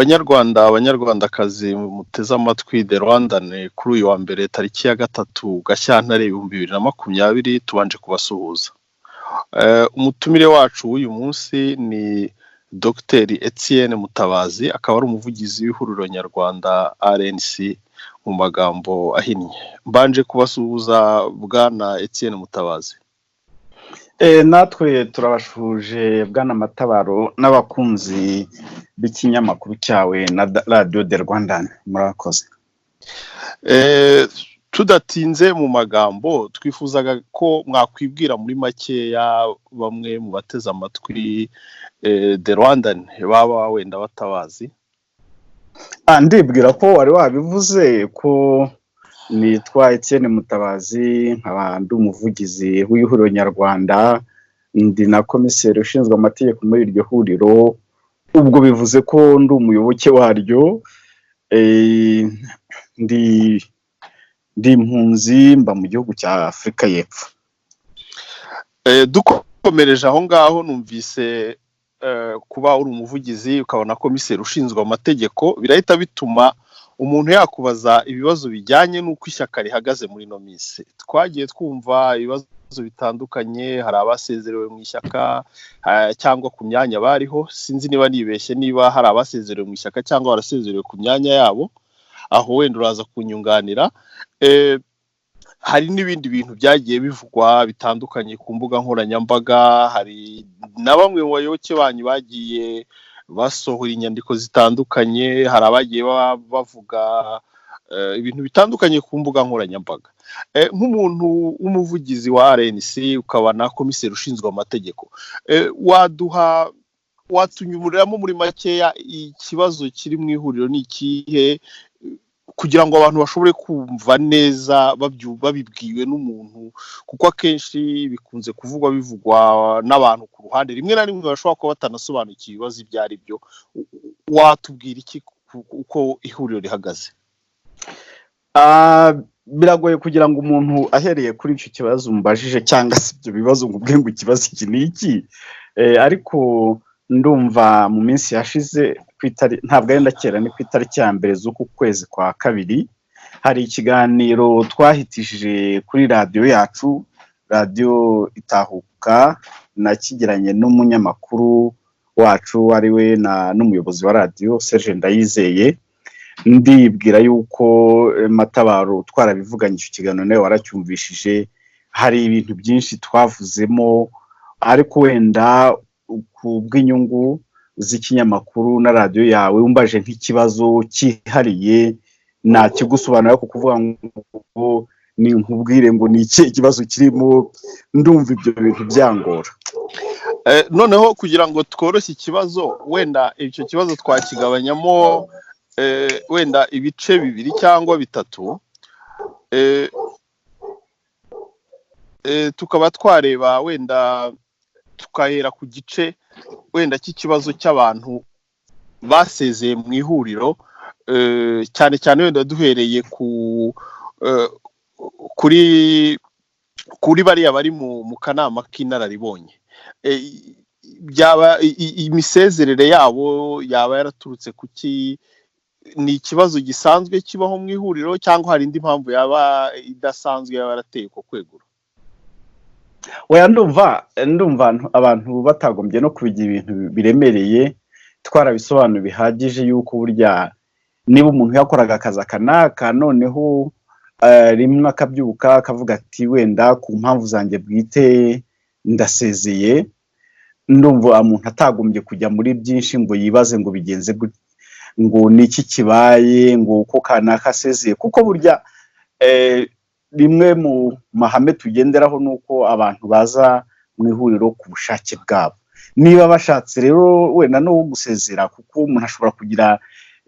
Abanyarwandakazi muteze amatwi The Rwandan kuri uyu wa mbere tariki ya 3 Gashyantare 2020 tubanje kubasuhuza. Umutumire wacu w'uyu munsi ni Dr Etienne Mutabazi, akaba ari umuvugizi w'ihuriro nyarwanda RNC mu magambo ahinnye. Mbanje kubasuhuza bwana Etienne Mutabazi. Natwe turabashuje bwana Matabaro n'abakunzi b'ikinyamakuru cyawe na Radio The Rwandan. Murakoze. Tudatinze mu magambo, twifuzaga ko mwakwibwira muri makeya bamwe mu bateze amatwi The Rwandan baba wenda batabazi. Ndibwira ko wari wabivuze ko nitwa Etienne Mutabazi, nkaba ndi umuvugizi w'ihuriro nyarwanda, ndi na komiseri ushinzwe amategeko muri iryo huriro. Ubwo bivuze ko ndi umuyoboke waryo. Ndi impunzi, mba mu gihugu cya Afurika y'Epfo. Dukomereje aho ngaho, numvise kuba uri umuvugizi ukabona komiseri ushinzwe amategeko, birahita bituma umuntu yakubaza ibibazo bijyanye n'uko ishyaka rihagaze muri no minsi. Twagiye twumva ibibazo bitandukanye, hari abasezerewe mu ishyaka cyangwa ku myanya bariho. Sinzi niba nibeshye niba hari abasezerewe mu ishyaka cyangwa barasezerewe ku myanya yabo, aho wenda uraza kunyunganira. Hari n'ibindi bintu byagiye bivugwa bitandukanye ku mbuga nkoranyambaga. Hari na bamwe mu bayoboke banyu bagiye basohora inyandiko zitandukanye, hari abagiye bavuga ibintu bitandukanye ku mbuga nkoranyambaga. Nk'umuntu w'umuvugizi wa RNC ukaba na komiseri ushinzwe amategeko, watunyuriramo muri makeya ikibazo kiri mu ihuriro ni ikihe, kugira ngo abantu bashobore kumva neza babibwiwe n'umuntu, kuko akenshi bikunze bivugwa n'abantu ku ruhande rimwe na rimwe bashobora kuba batanasobanukiwe ibibazo ibyo ari byo. Watubwira iki uko ihuriro rihagaze? Biragoye kugira ngo umuntu ahereye kuri icyo kibazo umbajije cyangwa se ibyo bibazo ngo ubwe ngo ikibazo iki ni iki, ariko ndumva mu minsi yashize ntabwo ari ndakera, ni ku itariki ya mbere z'uku kwezi kwa kabiri, hari ikiganiro twahitishije kuri radiyo yacu, radiyo Itahuka, nakigiranye n'umunyamakuru wacu ari we n'umuyobozi wa radiyo Serge Ndayizeye. Ndibwira yuko Matabaro twarabivuganye icyo kiganiro nawe waracyumvishije. Hari ibintu byinshi twavuzemo, ariko wenda ku bw'inyungu z'ikinyamakuru na radiyo yawe umbaje nk'ikibazo cyihariye nakigusobanura, ko kuvuga ngo ni nkubwire ngo ni iki ikibazo kirimo, ndumva ibyo bintu byangora. Noneho kugira ngo tworoshye ikibazo, wenda icyo kibazo twakigabanyamo wenda ibice bibiri cyangwa bitatu, tukaba twareba wenda tukahera ku gice wenda cy'ikibazo cy'abantu basezeye mu ihuriro, cyane cyane wenda duhereye kuri bariya bari mu kanama k'inararibonye. Byaba imisezerere yabo yaba yaraturutse kuki? Ni ikibazo gisanzwe kibaho mu ihuriro cyangwa hari indi mpamvu yaba idasanzwe yaba yarateye ko kwegura? Oya, ndumva abantu batagombye no kubigira ibintu biremereye. Twarabisobanura bihagije yuko burya niba umuntu yakoraga akazi akanaka, noneho rimwe akabyuka akavuga ati wenda ku mpamvu zanjye bwite ndasezeye, ndumva umuntu atagombye kujya muri byinshi ngo yibaze ngo bigenze ngo ni iki kibaye, ngo uko kanaka asezeye, kuko burya rimwe mu mahame tugenderaho nuko abantu baza mu ihuriro ku bushake bwabo. Niba bashatse rero wenda no gusezera, kuko umuntu ashobora kugira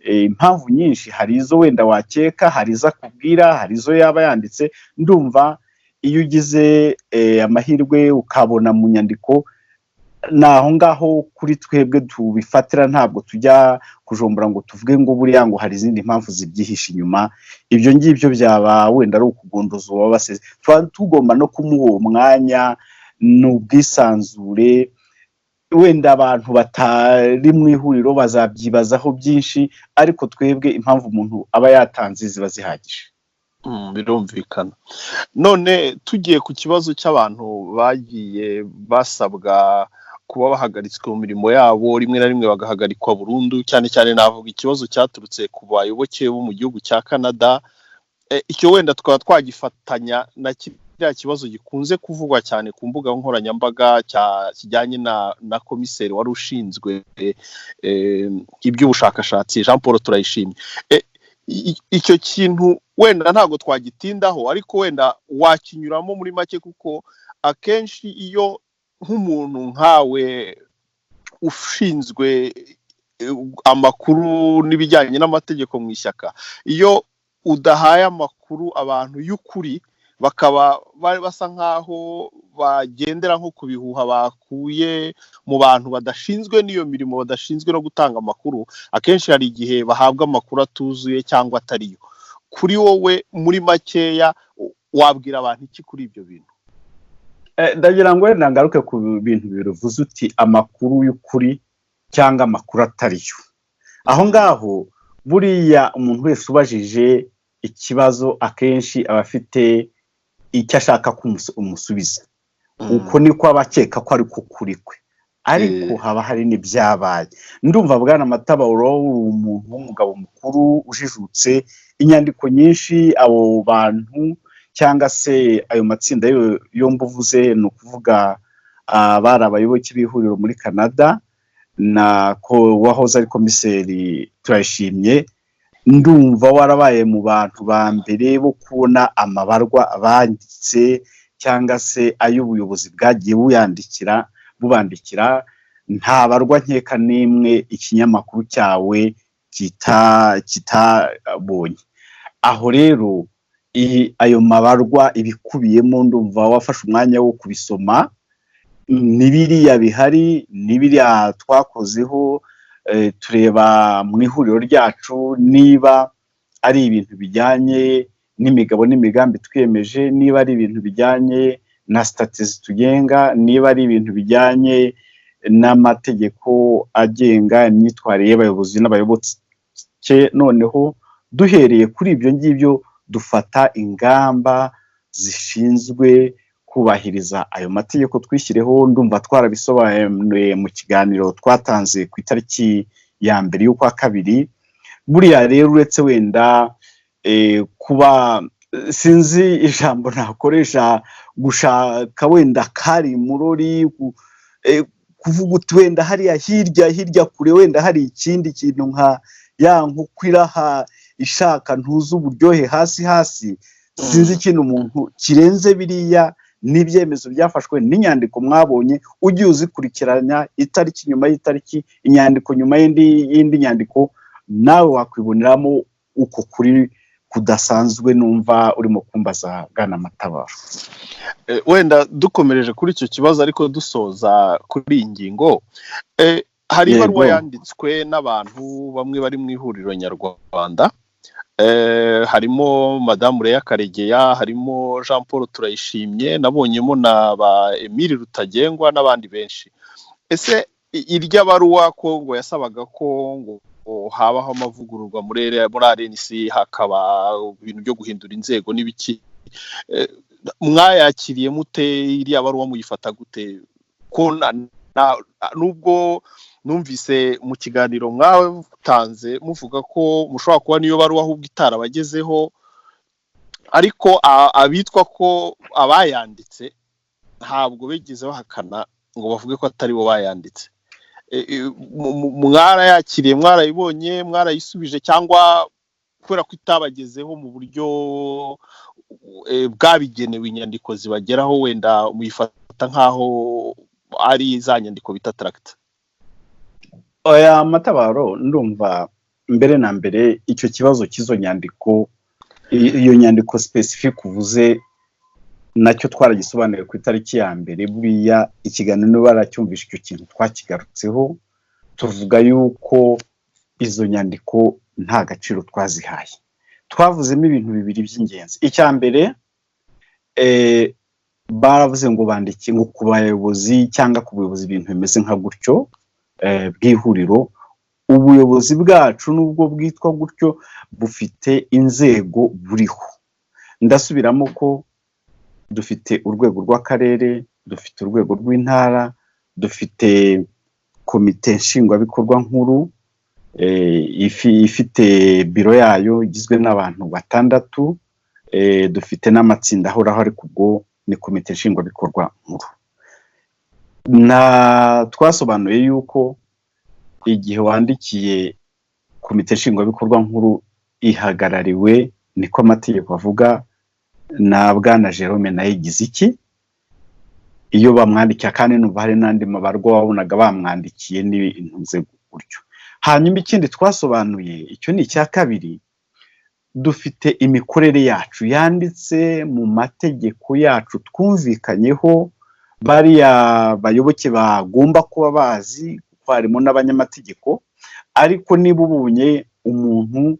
impamvu nyinshi, hari izo wenda wakeka, hari izo akubwira, hari izo yaba yanditse. Ndumva iyo ugize amahirwe ukabona mu nyandiko, naho ngaho kuri twebwe tubifatira, ntabwo tujya kujombora ngo tuvuge ngo buriya ngo hari izindi mpamvu zibyihishe inyuma. Ibyo ngibyo byaba wenda ari ukugondoza uwo baseze. Tugomba no kumuha uwo mwanya n'ubwisanzure wenda abantu batari mu ihuriro bazabyibazaho byinshi, ariko twebwe impamvu umuntu aba yatanze ziba zihagije. birumvikana. None tugiye ku kibazo cy'abantu bagiye basabwa kuba bahagaritswe mu mirimo yabo, rimwe na rimwe bagahagarikwa burundu, cyane cyane navuga ikibazo cyaturutse ku bayoboke bo mu gihugu cya Canada. Icyo wenda twaba twagifatanya na kiriya kibazo gikunze kuvugwa cyane ku mbuga nkoranyambaga kijyanye na komiseri wari ushinzwe iby'ubushakashatsi Jean Paul Turayishimye. Icyo kintu wenda ntabwo twagitindaho, ariko wenda wakinyuramo muri make, kuko akenshi iyo nk'umuntu nkawe ushinzwe amakuru n'ibijyanye n'amategeko mu ishyaka, iyo udahaye amakuru abantu y'ukuri, bakaba basa nkaho bagendera nko ku bihuha bakuye mu bantu badashinzwe n'iyo mirimo, badashinzwe no gutanga amakuru, akenshi hari igihe bahabwa amakuru atuzuye cyangwa atariyo. Kuri wowe muri makeya wabwira abantu iki kuri ibyo bintu? Ndagira ngo wenda ngaruke ku bintu biruvuze uti amakuru y'ukuri cyangwa amakuru atariyo. Aho ngaho buriya umuntu wese ubajije ikibazo akenshi aba afite icyo ashaka kumusubiza, uko niko abakeka ko ari kuri kwe, ariko haba hari n'ibyabaye. Ndumva Bwana Matabaro umuntu w'umugabo mukuru ujijutse, inyandiko nyinshi abo bantu cyangwa se ayo matsinda yombi uvuze, ni ukuvuga bari abayoboke b'ihuriro muri Canada na ko wahoze ari komiseri Turayishimye. Ndumva warabaye mu bantu ba mbere bo kubona amabarwa banditse cyangwa se ay'ubuyobozi bwagiye bubandikira. Nta barwa nkeka n'imwe ikinyamakuru cyawe kitabonye. Aho rero ayo mabarwa ibikubiyemo, ndumva wafashe umwanya wo kubisoma. N'ibiriya bihari, n'ibiriya twakozeho, tureba mu ihuriro ryacu niba ari ibintu bijyanye n'imigabo n'imigambi twiyemeje, niba ari ibintu bijyanye na statut zitugenga, niba ari ibintu bijyanye n'amategeko agenga imyitwarire y'abayobozi n'abayoboke. Noneho duhereye kuri ibyo ngibyo dufata ingamba zishinzwe kubahiriza ayo mategeko twishyireho. Ndumva twarabisobanuye mu kiganiro twatanze ku itariki ya mbere y'ukwa kabiri. Buriya rero uretse wenda kuba sinzi ijambo nakoresha, gushaka wenda kari murori, kuvuga uti wenda hariya hirya kure wenda hari ikindi kintu nka ya nkukwiraha ishaka ntuzi uburyohe hasi, sinzi ikintu umuntu kirenze biriya n'ibyemezo byafashwe n'inyandiko mwabonye, ugiye uzikurikiranya itariki nyuma y'itariki, inyandiko nyuma y'indi nyandiko, nawe wakwiboneramo uko kuri kudasanzwe numva urimo kumbaza Bwana Matabaro. Wenda dukomereje kuri icyo kibazo ariko dusoza kuri iyi ngingo, hari ibaruwa yanditswe n'abantu bamwe bari mu ihuriro nyarwanda, harimo Madamu Leah Karegeya, harimo Jean Paul Turayishimye, nabonyemo na ba Emile Rutagengwa n'abandi benshi. Ese irya baruwa ko ngo yasabaga ko ngo habaho amavugururwa muri RNC, hakaba ibintu byo guhindura inzego n'ibiki, mwayakiriye mute? Iriya baruwa muyifata gute? Ko nubwo numvise mu kiganiro mwawe mutanze muvuga ko mushobora kuba niyo baruwa ahubwo itarabagezeho, ariko abitwa ko abayanditse ntabwo bigeze bahakana ngo bavuge ko atari bo bayanditse. Mwarayakiriye, mwarayibonye, mwarayisubije, cyangwa kubera ko itabagezeho mu buryo bwabigenewe inyandiko zibageraho wenda muyifata nkaho ari za nyandiko bita tracta? Oya Matabaro, ndumva mbere na mbere icyo kibazo cy'izo nyandiko, iyo nyandiko specific uvuze nacyo twaragisobanuye ku itariki ya mbere. Buriya ikiganiro baracyumvisha icyo kintu twakigarutseho, tuvuga yuko izo nyandiko nta gaciro twazihaye. Twavuzemo ibintu bibiri by'ingenzi. Icya mbere, baravuze ngo bandike ngo ku bayobozi cyangwa ku buyobozi ibintu bimeze nka gutyo bw'ihuriro. Ubuyobozi bwacu nubwo bwitwa gutyo bufite inzego buriho. Ndasubiramo ko dufite urwego rw'akarere, dufite urwego rw'intara, dufite komite nshingwabikorwa nkuru ifite biro yayo igizwe n'abantu 6, dufite n'amatsinda ahoraho ariko ubwo ni komite nshingwabikorwa nkuru. Twasobanuye yuko igihe wandikiye komite nshingwabikorwa nkuru ihagarariwe niko amategeko avuga na Bwana Jerome Nayigize iki, iyo bamwandikiye kandi numva hari n'andi mabarwa wabonaga bamwandikiye n'intuze gutyo. Hanyuma ikindi twasobanuye, icyo ni icya kabiri, dufite imikorere yacu yanditse mu mategeko yacu twumvikanyeho, bariya bayoboke bagomba kuba bazi kuko harimo n'abanyamategeko. Ariko niba ubunye umuntu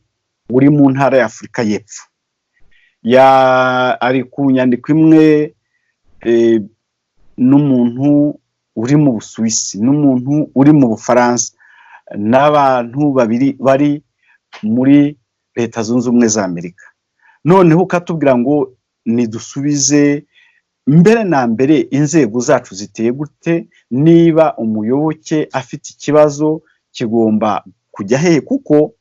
uri mu ntara ya Afurika y'Epfo ari ku nyandiko imwe n'umuntu uri mu Busuwisi n'umuntu uri mu Bufaransa n'abantu babiri bari muri Leta Zunze Ubumwe za Amerika, noneho ukatubwira ngo nidusubize mbere na mbere inzego zacu ziteye gute, niba umuyoboke afite ikibazo kigomba kujya hehe, kuko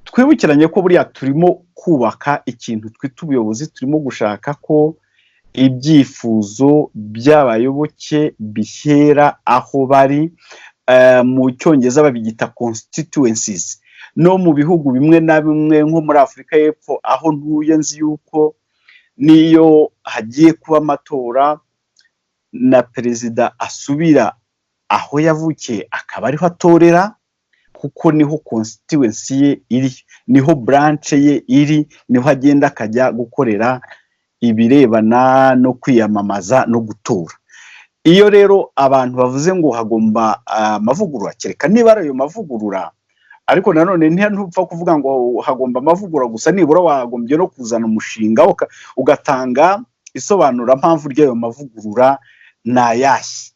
twibukiranye ko buriya turimo kubaka ikintu twita ubuyobozi, turimo gushaka ko ibyifuzo by'abayoboke bihera aho bari. Mu Cyongereza babigita constituencies. No mu bihugu bimwe na bimwe nko muri Afurika y'Epfo aho ntuye nzi yuko niyo hagiye kuba amatora na perezida asubira aho yavukiye akaba ariho atorera, kuko niho constituency ye iri, niho branch ye iri, niho agenda akajya gukorera ibirebana no kwiyamamaza no gutora. Iyo rero abantu bavuze ngo hagomba amavugurura, kereka niba ari ayo mavugurura, ariko nanone ntupfa kuvuga ngo hagomba amavugurura gusa, nibura wagombye no kuzana umushinga ugatanga isobanura mpamvu ry'ayo mavugurura nayahe.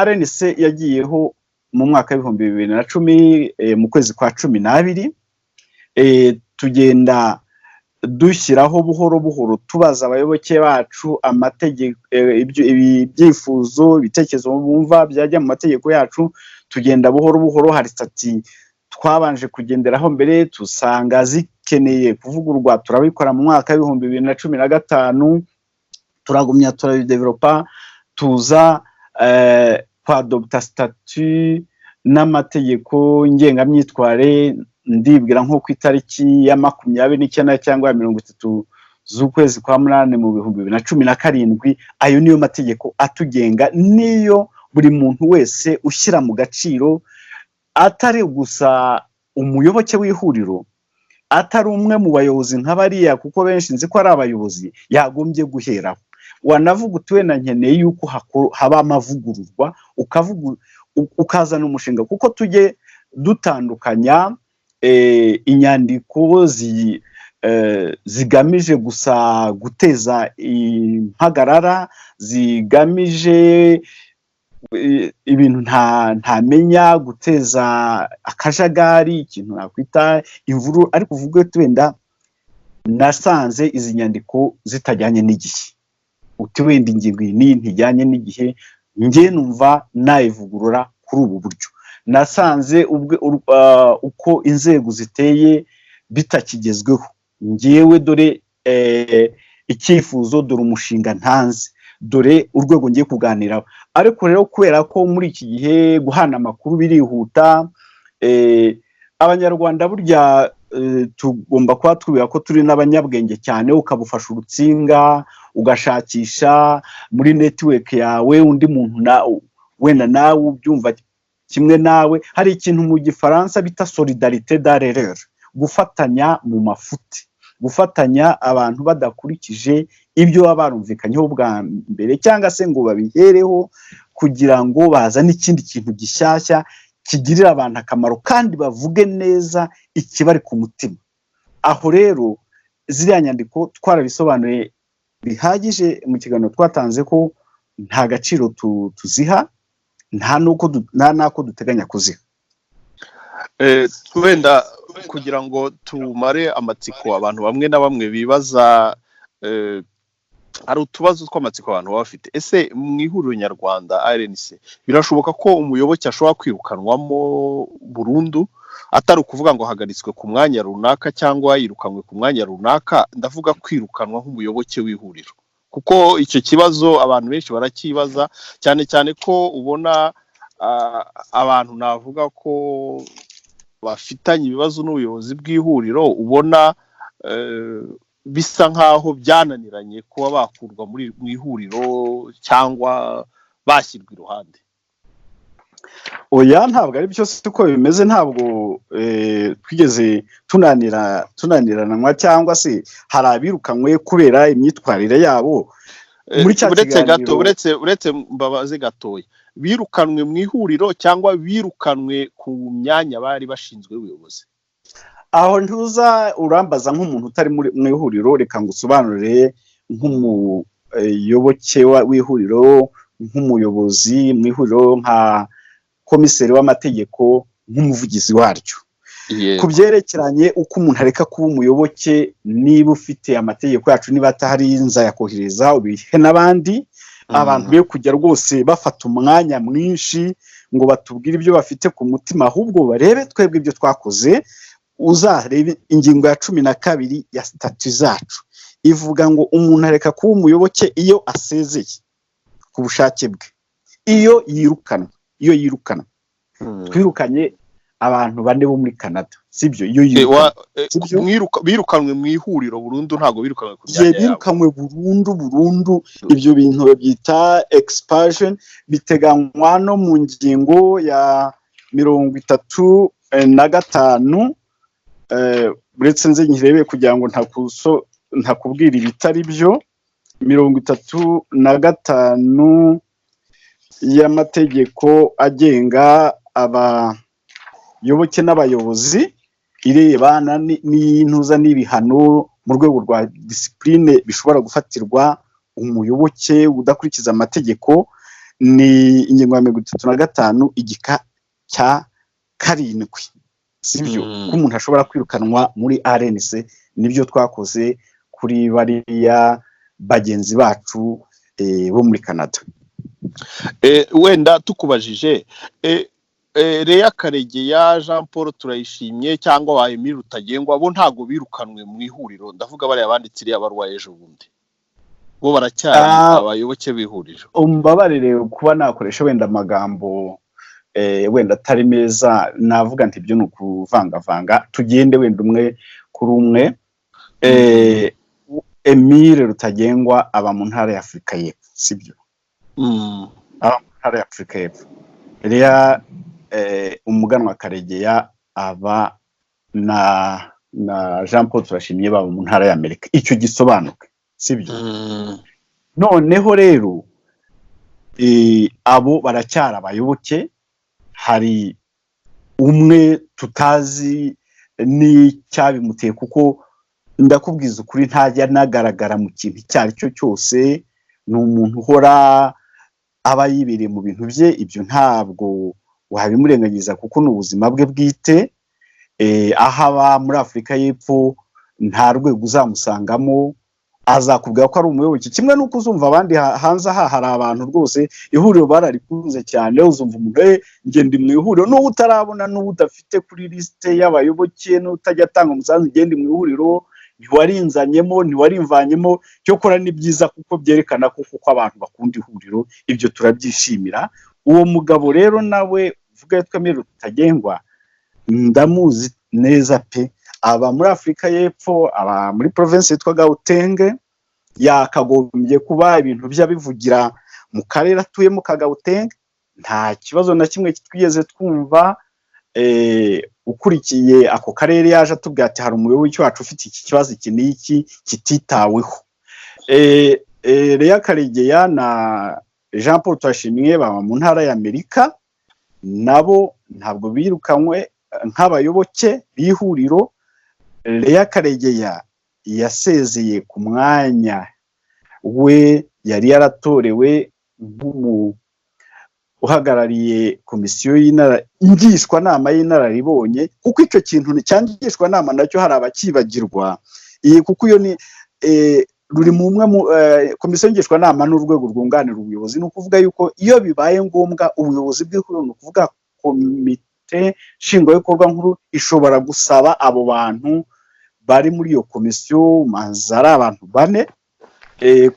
RNC yagiyeho mu mwaka w'ibihumbi 2010 mu kwezi kwa 12, tugenda dushyiraho buhoro buhoro tubaza abayoboke bacu amategeko, ibyifuzo, ibitekerezo bumva byajya mu mategeko yacu, tugenda buhoro buhoro. Hari stati twabanje kugenderaho mbere tusanga zikeneye kuvugurwa, turabikora mu mwaka w'ibihumbi 2015, turagumya turabidevelopa, tuza kwa adopta statut n'amategeko ngengamyitware, ndibwira nko ku itariki ya 29 cyangwa ya 30 z'ukwezi kwa 8 mu bihumbi 2017. Ayo niyo mategeko atugenga, niyo buri muntu wese ushyira mu gaciro, atari gusa umuyoboke w'ihuriro, atari umwe mu bayobozi nk'abariya, kuko benshi nzi ko ari abayobozi, yagombye guheraho. Wanavuga utuwe na nkeneye yuko haba amavugururwa, ukazana umushinga, kuko tujye dutandukanya inyandiko zigamije gusa guteza impagarara, zigamije ibintu ntamenya, guteza akajagari, ikintu nakwita imvuru. ariko uvuge wenda nasanze izi nyandiko zitajyanye n'igihe, uti wenda ingingo iyi ntijyanye n'igihe, njye numva nayivugurura kuri ubu buryo. Nasanze uko inzego ziteye bitakigezweho, ngewe dore icyifuzo, dore umushinga ntanze, dore urwego ngiye kuganiraho. Ariko rero kubera ko muri iki gihe guhana amakuru birihuta, abanyarwanda burya tugomba kuba twibwira ko turi n'abanyabwenge cyane, ukabufasha urutsinga ugashakisha muri network yawe undi muntu wenda nawe ubyumva kimwe nawe. Hari ikintu mu Gifaransa bita solidarité dans l'erreur, gufatanya mu mafuti, gufatanya abantu badakurikije ibyo baba barumvikanyeho bwa mbere, cyangwa se ngo babihereho kugira ngo bazane ikindi kintu gishyashya kigirira abantu akamaro, kandi bavuge neza ikibari ku mutima. Aho rero ziriya nyandiko twarabisobanuye bihagije mu kiganiro twatanze ko nta gaciro tuziha, nta n'ako duteganya kuziha. Wenda kugira ngo tumare amatsiko abantu bamwe na bamwe bibaza, hari utubazo tw'amatsiko abantu baba bafite. Ese mu ihuriro nyarwanda RNC birashoboka ko umuyoboke ashobora kwirukanwamo burundu, atari ukuvuga ngo hagaritswe ku mwanya runaka cyangwa yirukanwe ku mwanya runaka, ndavuga kwirukanwa nk'umuyoboke w'ihuriro? Kuko icyo kibazo abantu benshi barakibaza, cyane cyane ko ubona abantu navuga ko bafitanye ibibazo n'ubuyobozi bw'ihuriro, ubona bisa nkaho byananiranye kuba bakurwa mu ihuriro cyangwa bashyirwa iruhande. Oya, ntabwo ari byo siko bimeze. Ntabwo twigeze tunaniranwa cyangwa se hari abirukanwe kubera imyitwarire yabo. Muri cya kiganiro uretse mbabaze gatoya, birukanwe mu ihuriro cyangwa birukanwe ku myanya bari bashinzwe ubuyobozi? Aho ntuza urambaza nk'umuntu utari mu ihuriro, reka ngusobanurire nk'umuyoboke w'ihuriro, nk'umuyobozi mu ihuriro, nka komiseri w'amategeko, nk'umuvugizi waryo. Ku byerekeranye uko umuntu areka kuba umuyoboke, niba ufite amategeko yacu, niba atahari nzayakohereza ubihe n'abandi. Abantu be kujya rwose bafata umwanya mwinshi ngo batubwire ibyo bafite ku mutima, ahubwo barebe twebwe ibyo twakoze. Uzarebe ingingo ya 12 ya statu zacu ivuga ngo umuntu areka kuba umuyoboke iyo asezeye ku bushake bwe, iyo yirukanwa. Twirukanye abantu 4 bo muri Canada, sibyo? Iyo birukanwe mu ihuriro burundu, ntago birukanwe ku myanya yabo. Birukanwe burundu. Ibyo bintu babyita expulsion, biteganywa no mu ngingo ya 35. Uretse nze nyirebe kugira ngo ntakubwira ibitari byo. 35 y'amategeko agenga abayoboke n'abayobozi, irebana n'intuza n'ibihano mu rwego rwa discipline bishobora gufatirwa umuyoboke udakurikiza amategeko. Ni ingingo ya 35 igika cya 7, sibyo? Ko umuntu ashobora kwirukanwa muri RNC. Nibyo twakoze kuri bariya bagenzi bacu bo muri Canada. Wenda tukubajije, Leya Karegeya, Jean Paul Turayishimye cyangwa wa Emile Rutagengwa, bo ntago birukanwe mu ihuriro. Ndavuga bari abanditse iriya baruwa ejo bundi, bo baracyari abayoboke b'ihuriro. Umbabarire kuba nakoresha wenda amagambo wenda atari meza, navuga nti ibyo nukuvangavanga. Tugende wenda umwe kuri umwe. Emile Rutagengwa aba mu ntara ya Afurika y'Epfo, sibyo? Aba mu ntara ya Afurika y'Epfo. Leya umuganwa Karegeya aba na Jean Paul Turashimye baba mu ntara ya Amerika. Icyo gisobanuke, sibyo? Noneho rero abo baracyara abayoboke. Hari umwe tutazi n'icyabimuteye, kuko ndakubwiza ukuri ntajya nagaragara mu kintu icyo ari cyo cyose. Ni umuntu uhora aba yibereye mu bintu bye. Ibyo ntabwo wabimurengagiza kuko ni ubuzima bwe bwite. Aho aba muri Afurika y'Epfo nta rwego uzamusangamo, azakubwira ko ari umuyoboke. Kimwe nuko uzumva abandi hanze aha hari abantu rwose ihuriro bararikunze cyane, uzumva umuntu ngende mu ihuriro, n'uwo utarabona, n'uwo udafite kuri liste y'abayoboke, n'utajya atanga umusanzu, ngende mu ihuriro, ntiwarinzanyemo, ntiwarimvanyemo. Cyo kora ni byiza kuko byerekana ko abantu bakunda ihuriro. Ibyo turabyishimira. Uwo mugabo rero nawe uvuga yitwa Emile Rutagengwa, ndamuzi neza pe. Aba muri Afurika y'Epfo, aba muri province yitwa Gauteng. Yakagombye kuba ibintu byabivugira mu karere atuyemo ka Gauteng. Nta kibazo na kimwe twigeze twumva. Ukurikiye ako karere yaje atubwira ati hari umuyobozi wacu ufite iki kibazo iki n'iki kititaweho. Leya Karegeya na Jean Paul Turashimye baba mu ntara ya Amerika, nabo ntabwo birukanwe nk'abayoboke b'ihuriro. Leya Karegeya yasezeye ku mwanya we yari yaratorewe uhagarariye komisiyo ngishwanama y'inararibonye, kuko icyo kintu cyangishwanama nacyo hari abakibagirwa, kuko iyo ni ruri mu umwe komisiyo ngishwanama n'urwego rwunganira ubuyobozi. Ni ukuvuga yuko iyo bibaye ngombwa ubuyobozi bw'ihuriro, ni ukuvuga komite nshingwabikorwa nkuru, ishobora gusaba abo bantu bari muri iyo komisiyo, maze ari abantu 4,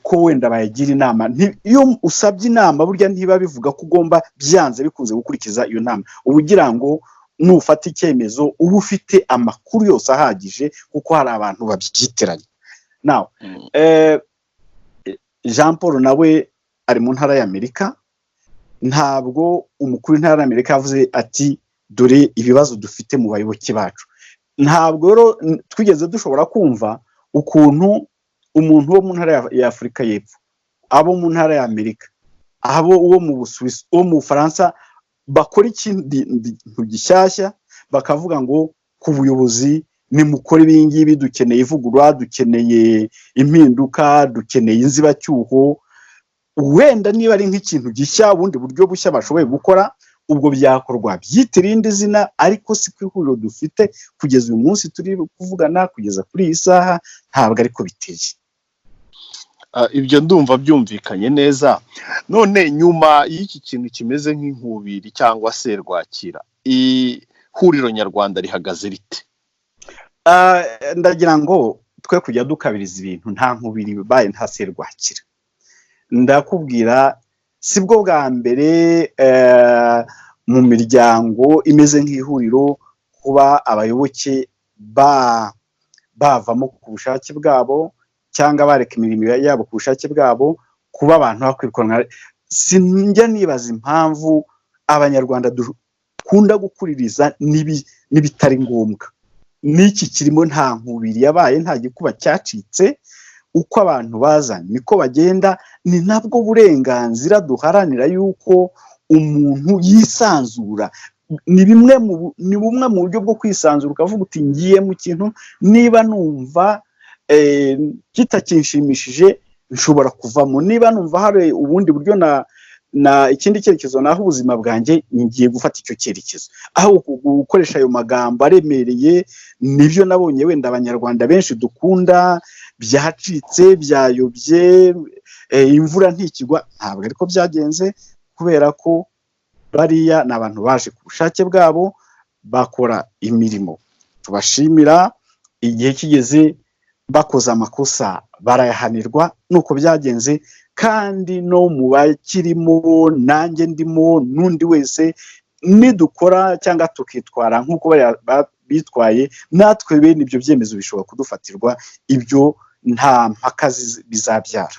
ko wenda bayigira inama. Iyo usabye inama burya ntiba bivuga ko ugomba byanze bikunze gukurikiza iyo nama, ubugira ngo nufata icyemezo uba ufite amakuru yose ahagije, kuko hari abantu babyitiranye. Now Jean Paul nawe ari mu ntara y'Amerika, ntabwo umukuru w'intara y'Amerika yavuze ati dore ibibazo dufite mu bayoboke bacu. Ntabwo rero twigeze dushobora kumva ukuntu umuntu wo mu ntara ya Afurika y'Epfo, abo mu ntara y'Amerika, abo uwo mu Busuwisi, uwo mu Faransa bakora ikintu gishyashya, bakavuga ngo ku buyobozi nimukora ibingibi, dukeneye ivugurura, dukeneye impinduka, dukeneye inzibacyuho. Wenda niba ari nk'ikintu gishya, ubundi buryo bushya bashoboye gukora, ubwo byakorwa byitira irindi zina, ariko si ku ihuriro dufite kugeza uyu munsi turi kuvugana, kugeza kuri iyi saha ntabwo ariko biteye. Ibyo ndumva byumvikanye neza. None nyuma y'iki kintu kimeze nk'inkubiri cyangwa serwakira, ihuriro nyarwanda rihagaze rite? Ndagira ngo twe kujya dukabiriza ibintu, nta nkubiri bibaye, nta serwakira. Ndakubwira sibwo bwa mbere mu miryango imeze nk'ihuriro kuba abayoboke bavamo ku bushake bwabo, cyangwa bareka imirimo yabo ku bushake bwabo, kuba abantu bakwirukana. Sinjya nibaza impamvu abanyarwanda dukunda gukuririza n'ibitari ngombwa. N'iki kirimo nta nkubiri yabaye, nta gikuba cyacitse. Uko abantu baza niko bagenda, ni nabwo burenganzira duharanira yuko umuntu yisanzura. Ni bumwe mu buryo bwo kwisanzura, ukavuga uti ngiye mu kintu, niba numva kitakinshimishije nshobora kuvamo, niba numva hari ubundi buryo na ikindi cyerekezo naho ubuzima bwanjye, ngiye gufata icyo cyerekezo. Aho gukoresha ayo magambo aremereye, nibyo nabonye wenda abanyarwanda benshi dukunda, byacitse, byayobye, imvura ntikigwa. Ntabwo ariko byagenze, kubera ko bariya ni abantu baje ku bushake bwabo, bakora imirimo tubashimira. Igihe kigeze bakoze amakosa barayahanirwa, nuko byagenze. Kandi no mu bakirimo, nanjye ndimo, n'undi wese, nidukora cyangwa tukitwara nk'uko bitwaye, natwe bene ibyo byemezo bishobora kudufatirwa. Ibyo nta mpaka bizabyara.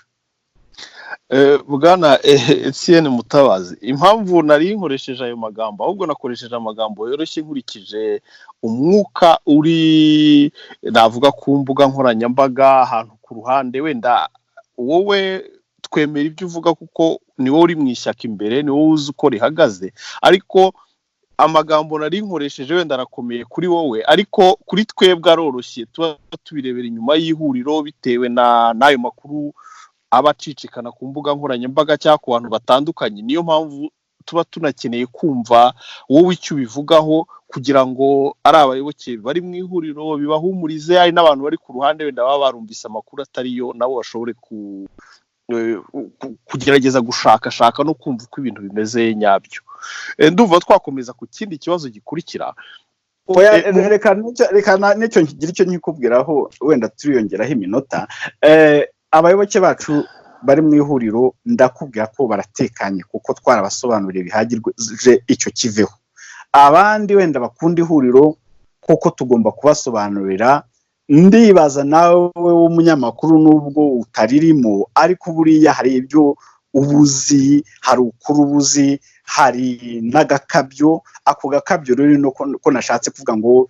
Bwana Etienne Mutabazi, impamvu nari nkoresheje ayo magambo, ahubwo nakoresheje amagambo yoroshye nkurikije umwuka uri navuga ku mbuga nkoranyambaga, ahantu ku ruhande. Wenda wowe twemera ibyo uvuga kuko ni wowe uri mu ishyaka imbere, ni wowe uzi uko rihagaze, ariko amagambo nari nkoresheje wenda arakomeye kuri wowe, ariko kuri twebwe aroroshye. Tuba tubirebera inyuma y'ihuriro bitewe n'ayo makuru abacicikana ku mbuga nkoranyambaga cyangwa ku bantu batandukanye. Niyo mpamvu tuba tunakeneye kumva wowe icyo ubivugaho, kugira ngo ari abayoboke bari mu ihuriro bibahumurize, ari n'abantu bari ku ruhande wenda baba barumvise amakuru atariyo, nabo bashobore kugerageza gushakashaka no kumva uko ibintu bimeze nyabyo. Ndumva twakomeza ku kindi kibazo gikurikira. Reka nicyo ngira icyo nkikubwiraho, wenda turiyongeraho iminota. Abayoboke bacu bari mu ihuriro, ndakubwira ko baratekanye, kuko twarabasobanuriye bihagije icyo kiveho. Abandi wenda bakunda ihuriro, kuko tugomba kubasobanurira. Ndibaza nawe w'umunyamakuru nubwo utaririmo, ariko buriya hari ibyo ubuzi, hari ukuri ubuzi, hari n'agakabyo. Ako gakabyo rero no ko nashatse kuvuga ngo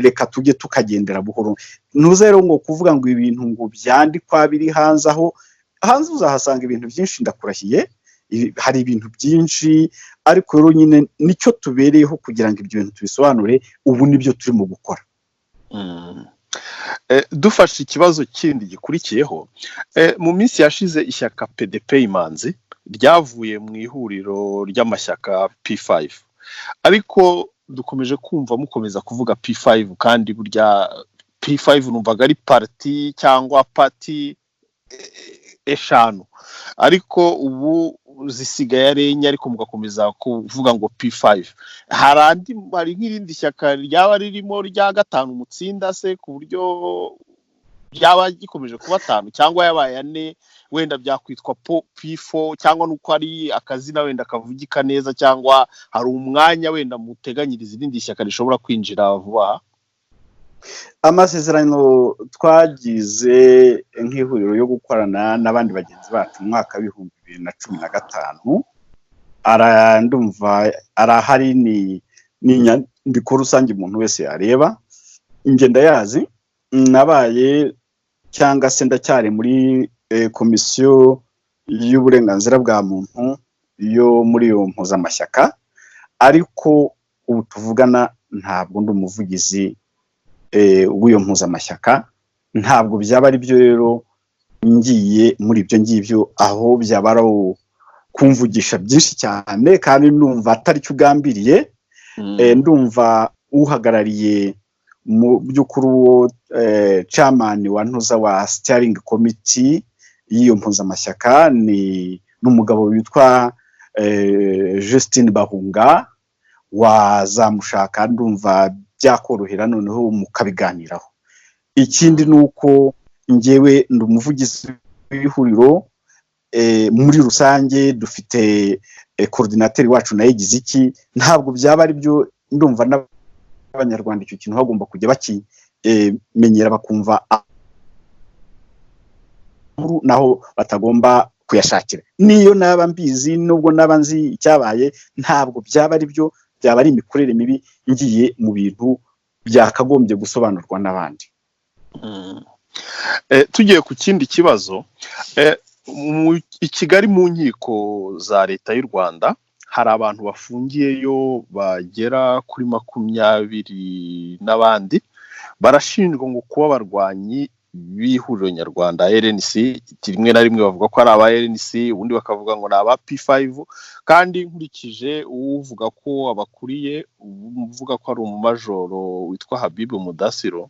reka tujye tukagendera buhoro. Ntuze rero ngo kuvuga ngo ibintu ngo byandikwa biri hanze, aho hanze uzahasanga ibintu byinshi, ndakurahiye. Hari ibintu byinshi, ariko rero nyine nicyo tubereyeho kugira ngo ibyo bintu tubisobanure. Ubu nibyo turimo gukora. dufashe ikibazo kindi gikurikiyeho, mu minsi yashize ishyaka PDP Imanzi ryavuye mu ihuriro ry'amashyaka P5, ariko dukomeje kumva mukomeza kuvuga P5, kandi burya P5 numvaga ari parti cyangwa party eshanu, ariko ubu zisigaye ari enye, ariko mugakomeza kuvuga ngo P5. hari nk'irindi shyaka ryaba ririmo rya gatanu mutsinda se, ku buryo byaba gikomeje kuba 5 cyangwa yabaye 4, wenda byakwitwa P4, cyangwa nuko ari akazina wenda kavugika neza, cyangwa hari umwanya wenda muteganyiriza irindi shyaka rishobora kwinjira vuba. Amasezerano twagize nk'ihuriro yo gukorana n'abandi bagenzi bacu mu mwaka wa 2015 ndumva arahari, ni inyandiko rusange umuntu wese yareba. Ingenda yazi nabaye cyangwa se ndacyari muri komisiyo y'uburenganzira bwa muntu yo muri iyo mpuzamashyaka, ariko ubu tuvugana ntabwo ndi umuvugizi w'iyo mpuzamashyaka. Ntabwo byaba ari byo rero ngiye muri ibyo ngibyo, aho byaba ari kumvugisha byinshi cyane, kandi ndumva atari cyo ugambiriye. Ndumva uhagarariye mu by'ukuri uwo chairman wa ntuza wa steering committee y'iyo mpuzamashyaka ni n'umugabo witwa Justine Bahunga, wazamushaka ndumva byakorohera noneho mukabiganiraho. Ikindi nuko njyewe ndi umuvugizi w'ihuriro, muri rusange dufite coordinateur wacu na yigize iki. Ntabwo byaba ari byo, ndumva n'abanyarwanda icyo kintu bagomba kujya bakimenyera bakumva naho batagomba kuyashakira. Niyo naba mbizi nubwo naba nzi icyabaye, ntabwo byaba ari byo, byaba ari imikorere mibi ngiye mu bintu byakagombye gusobanurwa n'abandi. Tugiye ku kindi kibazo, i Kigali mu nkiko za leta y'u Rwanda hari abantu bafungiyeyo bagera kuri 20 n'abandi, barashinjwa ngo kuba abarwanyi b'ihuriro nyarwanda RNC. Rimwe na rimwe bavuga ko ari aba RNC, ubundi bakavuga ngo ni aba P5, kandi nkurikije uvuga ko abakuriye, uvuga ko ari umumajoro witwa Habibu Mudasiro,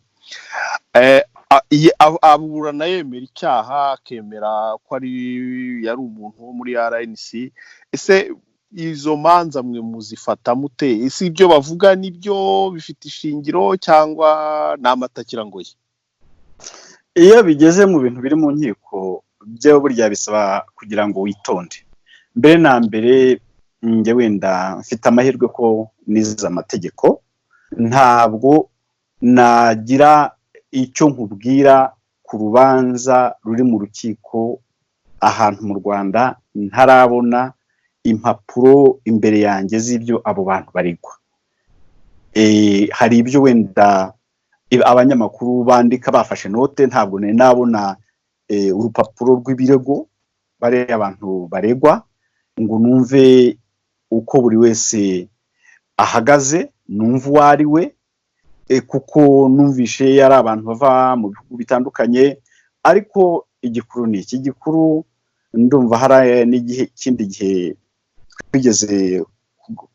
aburana yemera icyaha, akemera ko yari umuntu wo muri RNC. Ese izo manza mwe muzifata mute? Ese ibyo bavuga nibyo bifite ishingiro cyangwa ni amatakirangoye? Iyo bigeze mu bintu biri mu nkiko byo burya bisaba kugira ngo witonde. Mbere na mbere njye wenda mfite amahirwe ko nize amategeko, ntabwo nagira icyo nkubwira ku rubanza ruri mu rukiko ahantu mu Rwanda ntarabona impapuro imbere yanjye z'ibyo abo bantu baregwa. Hari ibyo wenda abanyamakuru bandika bafashe note, ntabwo nabona urupapuro rw'ibirego bare abantu baregwa ngo numve uko buri wese ahagaze, numva uwo ari we, kuko numvishe yari abantu bava mu bihugu bitandukanye. Ariko igikuru ni iki gikuru, ndumva hari n'ikindi gihe twigeze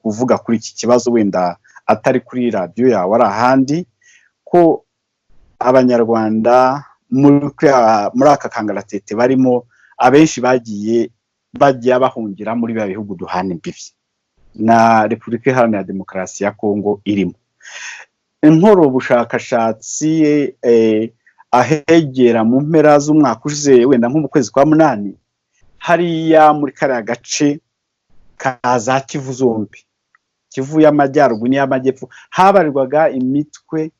kuvuga kuri iki kibazo, wenda atari kuri radio yawe ari ahandi, ko abanyarwanda muri aka kangaratete barimo abenshi bagiye bahungira muri ba bihugu duhana imbibi, na Repubulika Iharanira Demokarasi ya Kongo irimo. Inkoro ubushakashatsi ahegera mu mpera z'umwaka ushize, wenda nko mu kwezi kwa 8, hariya muri kariya gace kaza Kivu zombi, Kivu y'amajyaruguru n'iy'amajyepfo, habarirwaga imitwe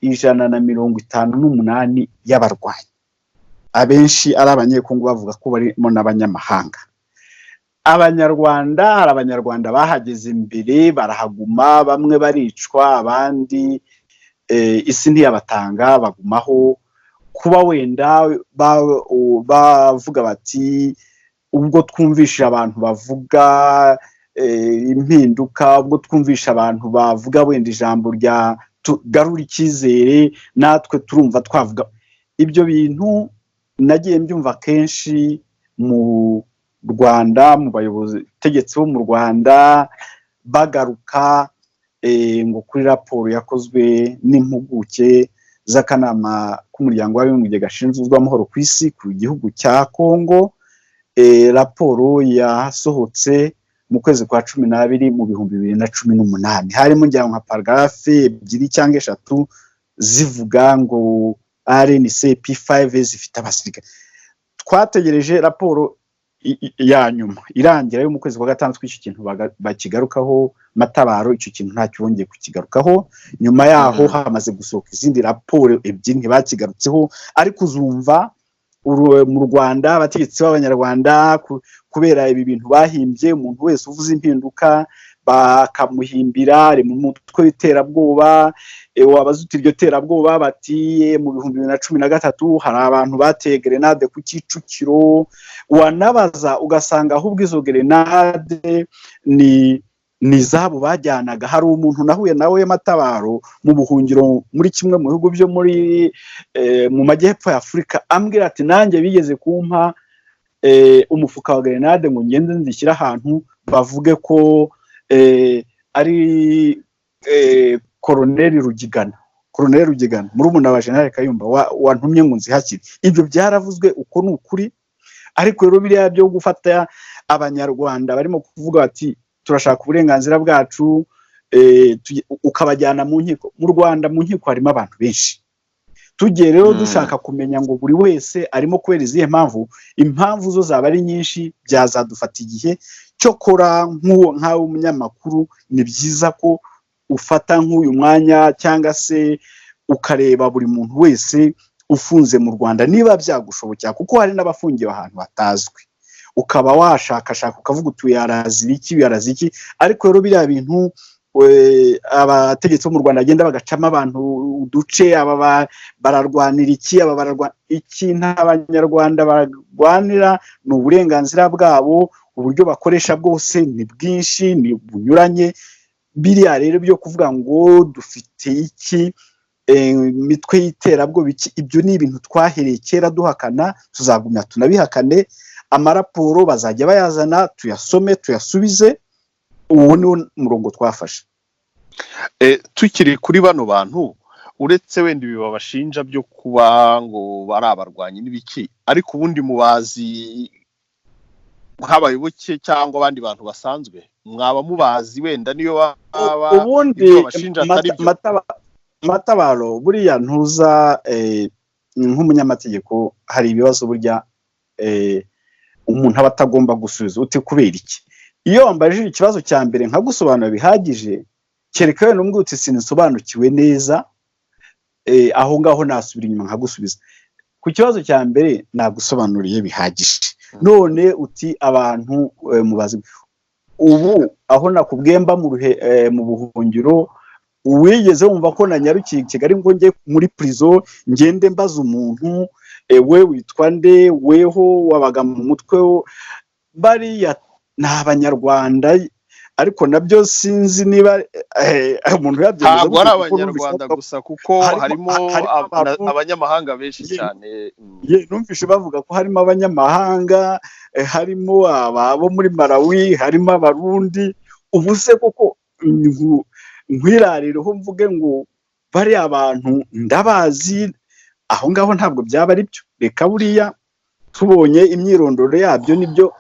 158 y'abarwanyi, abenshi ari abanyekongo bavuga ko barimo n'abanyamahanga. Abanyarwanda, hari abanyarwanda bahageze imbere barahaguma, bamwe baricwa, abandi isi ntiyabatanga bagumaho. Kuba wenda bavuga bati ubwo twumvisha abantu bavuga impinduka, ubwo twumvisha abantu bavuga wenda ijambo rya tugarura icyizere natwe turumva twavuga ibyo bintu. Nagiye mbyumva kenshi mu Rwanda, mu bayobozi tegetse bo mu Rwanda bagaruka ngo kuri raporo yakozwe n'impuguke z'akanama k'umuryango w'abibumbye gashinzwe amahoro ku isi ku gihugu cya Kongo. Raporo yasohotse mu kwezi kwa 12 mu 2018, harimo njya nka paragrafe 2 cyangwa 3 zivuga ngo RNC P5 zifite abasirikare. Twategereje raporo ya nyuma irangira yo mu kwezi kwa 6 tw'icyo kintu bakigarukaho. Matabaro icyo kintu nta cyongeye kukigarukaho. Nyuma yaho hamaze gusohoka izindi raporo ebyiri ntibakigarutseho, ariko uzumva mu Rwanda abategetsi b'Abanyarwanda kubera ibi bintu bahimbye, umuntu wese uvuze impinduka bakamuhimbira ari mu mutwe w'iterabwoba. Wabaza uti iryo terabwoba bati mu 2013 hari abantu bateye grenade ku Kicukiro. Wanabaza ugasanga ahubwo izo grenade ni zabo bajyanaga. Hari umuntu nahuye nawe Matabaro mu buhungiro muri kimwe mu bihugu byo muri mu majyepfo ya Afurika, ambwira ati nanjye bigeze kumpa umufuka wa grenade ngo ngende nzishyira ahantu bavuge ko ari Colonel Rugigana muri umuna wa General Kayumba wantumye ngo nzihakire. Ibyo byaravuzwe uko n'ukuri, ariko rero biriya byo gufata Abanyarwanda barimo kuvuga bati turashaka uburenganzira bwacu ukabajyana mu nkiko. Mu Rwanda mu nkiko harimo abantu benshi. Tugiye rero dushaka kumenya ngo buri wese arimo kubera izihe impamvu zo zaba ari nyinshi, byazadufata igihe cyo kora nkawe umunyamakuru. Ni byiza ko ufata nk'uyu mwanya cyangwa se ukareba buri muntu wese ufunze mu Rwanda niba byagushobokera, kuko hari n'abafungiwe ahantu hatazwi, ukaba washakashaka ukavuga utuye yarazira iki. Ariko rero biriya bintu abategetsi bo mu Rwanda agenda bagacamo abantu uduce, aba bararwanira iki, aba bararwanira iki. N'Abanyarwanda barwanira ni uburenganzira bwabo. Uburyo bakoresha bwose ni bwinshi, ni bunyuranye. Biriya rero byo kuvuga ngo dufite iki imitwe y'iterabwoba iki, ibyo ni ibintu twahereye kera duhakana, tuzagumya tunabihakane. Amaraporo bazajya bayazana, tuyasome tuyasubize. Uwo ni umurongo twafashe. Tukiri kuri bano bantu, uretse wenda ibi babashinja byo kuba ngo bari abarwanyi n'ibiki, ariko ubundi mubazi nk'abayoboke cyangwa abandi bantu basanzwe, mwaba mubazi wenda niyo baba ubundi Matabaro buriya ntuza nk'umunyamategeko hari ibibazo burya umuntu aba atagomba gusubiza. Uti kubera iki? Iyo wambajije ikibazo cya mbere nkagusobanura bihagije, kereka wenda umbwira uti sinisobanukiwe neza, aho ngaho nasubira inyuma nkagusubiza. Ku kibazo cya mbere nagusobanuriye bihagije. None uti abantu mubazi ubu aho nakubwemba mu buhungiro, uwigeze wumva ko nanyarukiye Kigali ngo nge muri prison ngende mbaza umuntu we witwa nde, weho wabaga mu mutwe bariya n'Abanyarwanda? Ariko nabyo sinzi niba umuntu yabyemeza. Ntabwo ari Abanyarwanda gusa, kuko harimo abanyamahanga benshi cyane. Numvise bavuga ko harimo abanyamahanga, harimo abo muri Malawi, harimo Abarundi. Ubu se koko nkwirarireho mvuge ngo bari abantu ndabazi, aho ngaho ntabwo byaba ari byo. Reka buriya tubonye imyirondoro yabyo nibyo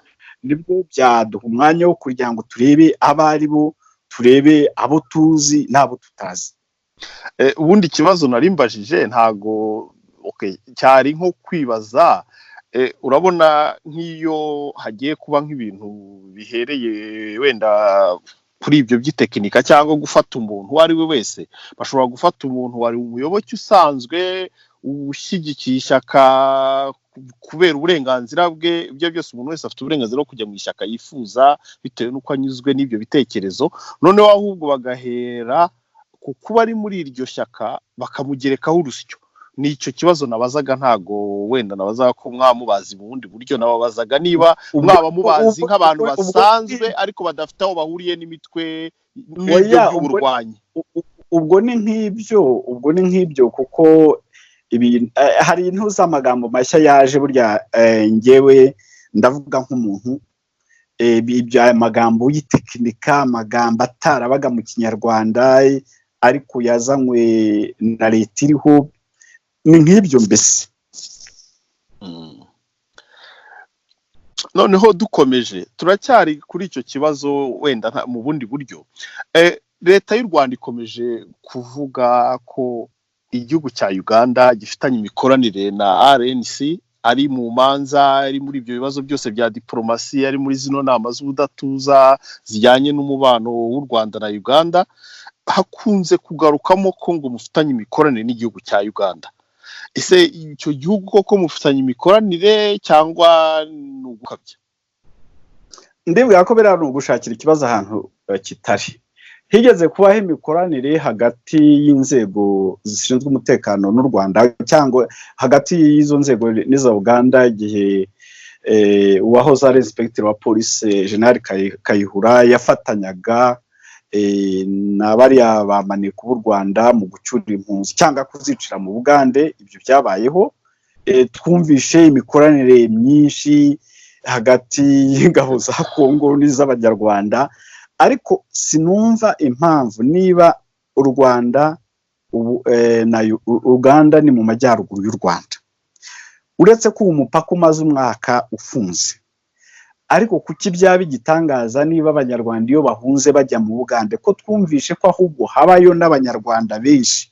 byaduha umwanya wo kugira ngo turebe abo ari bo, turebe abo tuzi n'abo tutazi. Ubundi ikibazo narimbajije ntago cyari nko kwibaza, urabona nk'iyo hagiye kuba nk'ibintu bihereye wenda kuri ibyo by'itekinika cyangwa gufata umuntu uwo ari we wese, bashobora gufata umuntu wari umuyoboke usanzwe ushyigikiye ishyaka kubera uburenganzira bwe. Ibyo byose umuntu wese afite uburenganzira bwo kujya mu ishyaka yifuza bitewe n'uko anyuzwe n'ibyo bitekerezo. Noneho ahubwo bagahera ku kuba ari muri iryo shyaka bakamugerekaho urusyo. Nicyo kibazo nabazaga, ntago wenda nabazaga ko mwamubazi mu bundi buryo, nababazaga niba mwaba mubazi nk'abantu basanzwe ariko badafite aho bahuriye n'imitwe n'ibyo by'uburwanyi. ubwo ni nk'ibyo kuko hari intu z'amagambo mashya yaje burya ngewe ndavuga nk'umuntu ibyo magambo y'itekinika, amagambo atarabaga mu kinyarwanda ariko yazanywe na leta iriho, ni nk'ibyo mbese. Noneho dukomeje turacyari kuri icyo kibazo wenda mu bundi buryo, leta y'u Rwanda ikomeje kuvuga ko igihugu cya Uganda gifitanye imikoranire na RNC, ari mu manza, ari muri ibyo bibazo byose bya diplomasi, ari muri zino nama z'ubudatuza zijyanye n'umubano w'u Rwanda na Uganda, hakunze kugarukamo ko ngo mufitanye imikoranire n'igihugu cya Uganda. Ese icyo gihugu koko mufitanye imikoranire cyangwa ni ugukabya? Ndibwira ko biriya ni ugushakira ikibazo ahantu kitari. Higeze kubaho imikoranire hagati y'inzego zishinzwe umutekano n'u Rwanda, cyangwa hagati y'izo nzego n'iza Uganda, igihe uwahoze ari inspector wa polisi General Kayihura yafatanyaga na bariya bamaneko b'u Rwanda mu gucyura impunzi cyangwa kuzicira mu Bugande. Ibyo byabayeho. Twumvishe imikoranire myinshi hagati y'ingabo za Kongo n'iz'Abanyarwanda, ariko sinumva impamvu niba u Rwanda na Uganda ni mu majyaruguru y'u Rwanda, uretse ko umupaka umaze umwaka ufunze, ariko kuki byaba igitangaza niba Abanyarwanda iyo bahunze bajya mu Bugande, ko twumvishe ko ahubwo habayo n'Abanyarwanda benshi.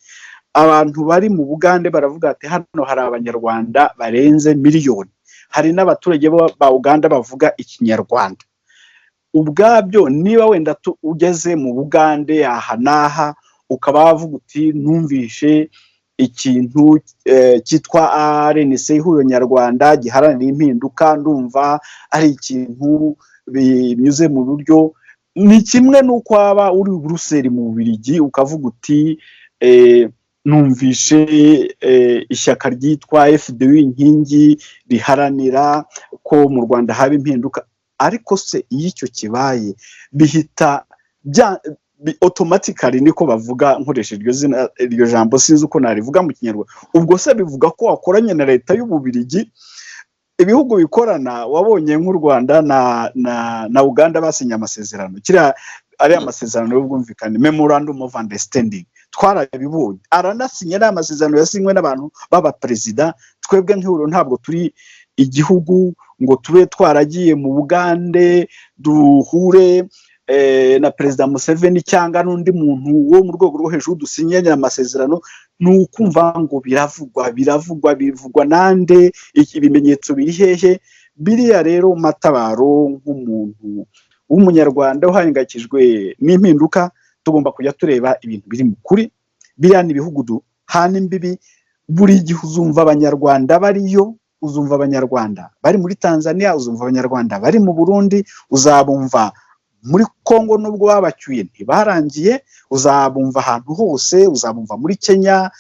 Abantu bari mu Bugande baravuga ati hano hari Abanyarwanda barenze miliyoni, hari n'abaturage ba Uganda bavuga Ikinyarwanda. Ubwabyo niba wenda ugeze mu Bugande aha n'aha ukaba wavuga uti numvishe ikintu cyitwa RNC, ihuriro nyarwanda giharanira impinduka, ndumva ari ikintu binyuze mu buryo, ni kimwe n'uko waba uri Buruseli mu Bubiligi ukavuga uti numvishe ishyaka ryitwa FDU inkingi riharanira ko mu Rwanda haba impinduka. Ariko se iyo icyo kibaye bihita automatically, niko bavuga nkoresheje iryo jambo, sinzi uko narivuga mu Kinyarwanda. Ubwo se bivuga ko wakoranye na leta y'Ububiligi? Ibihugu bikorana, wabonye nk'u Rwanda na Uganda basinye amasezerano, kiriya ari amasezerano y'ubwumvikane, memorandum of understanding, twarabibonye. Aranasinye ari amasezerano yasinywe n'abantu baba perezida. Twebwe nk'ihuriro ntabwo turi igihugu ngo tube twaragiye mu Bugande duhure na Perezida Museveni cyangwa n'undi muntu wo mu rwego rwo hejuru dusinyanye amasezerano. Ni ukumva ngo bivugwa nande, ibimenyetso biri hehe? Biriya rero Matabaro, nk'umuntu w'umunyarwanda uhangayikishijwe n'impinduka, tugomba kujya tureba ibintu biri mu kuri. Biriya ni ibihugu duhana imbibi, buri gihe uzumva Abanyarwanda bariyo, uzumva Abanyarwanda bari muri Tanzania, uzumva Abanyarwanda bari mu Burundi, uzabumva muri Kongo nubwo babacyuye ntibarangiye, uzabumva ahantu hose, uzabumva muri Kenya.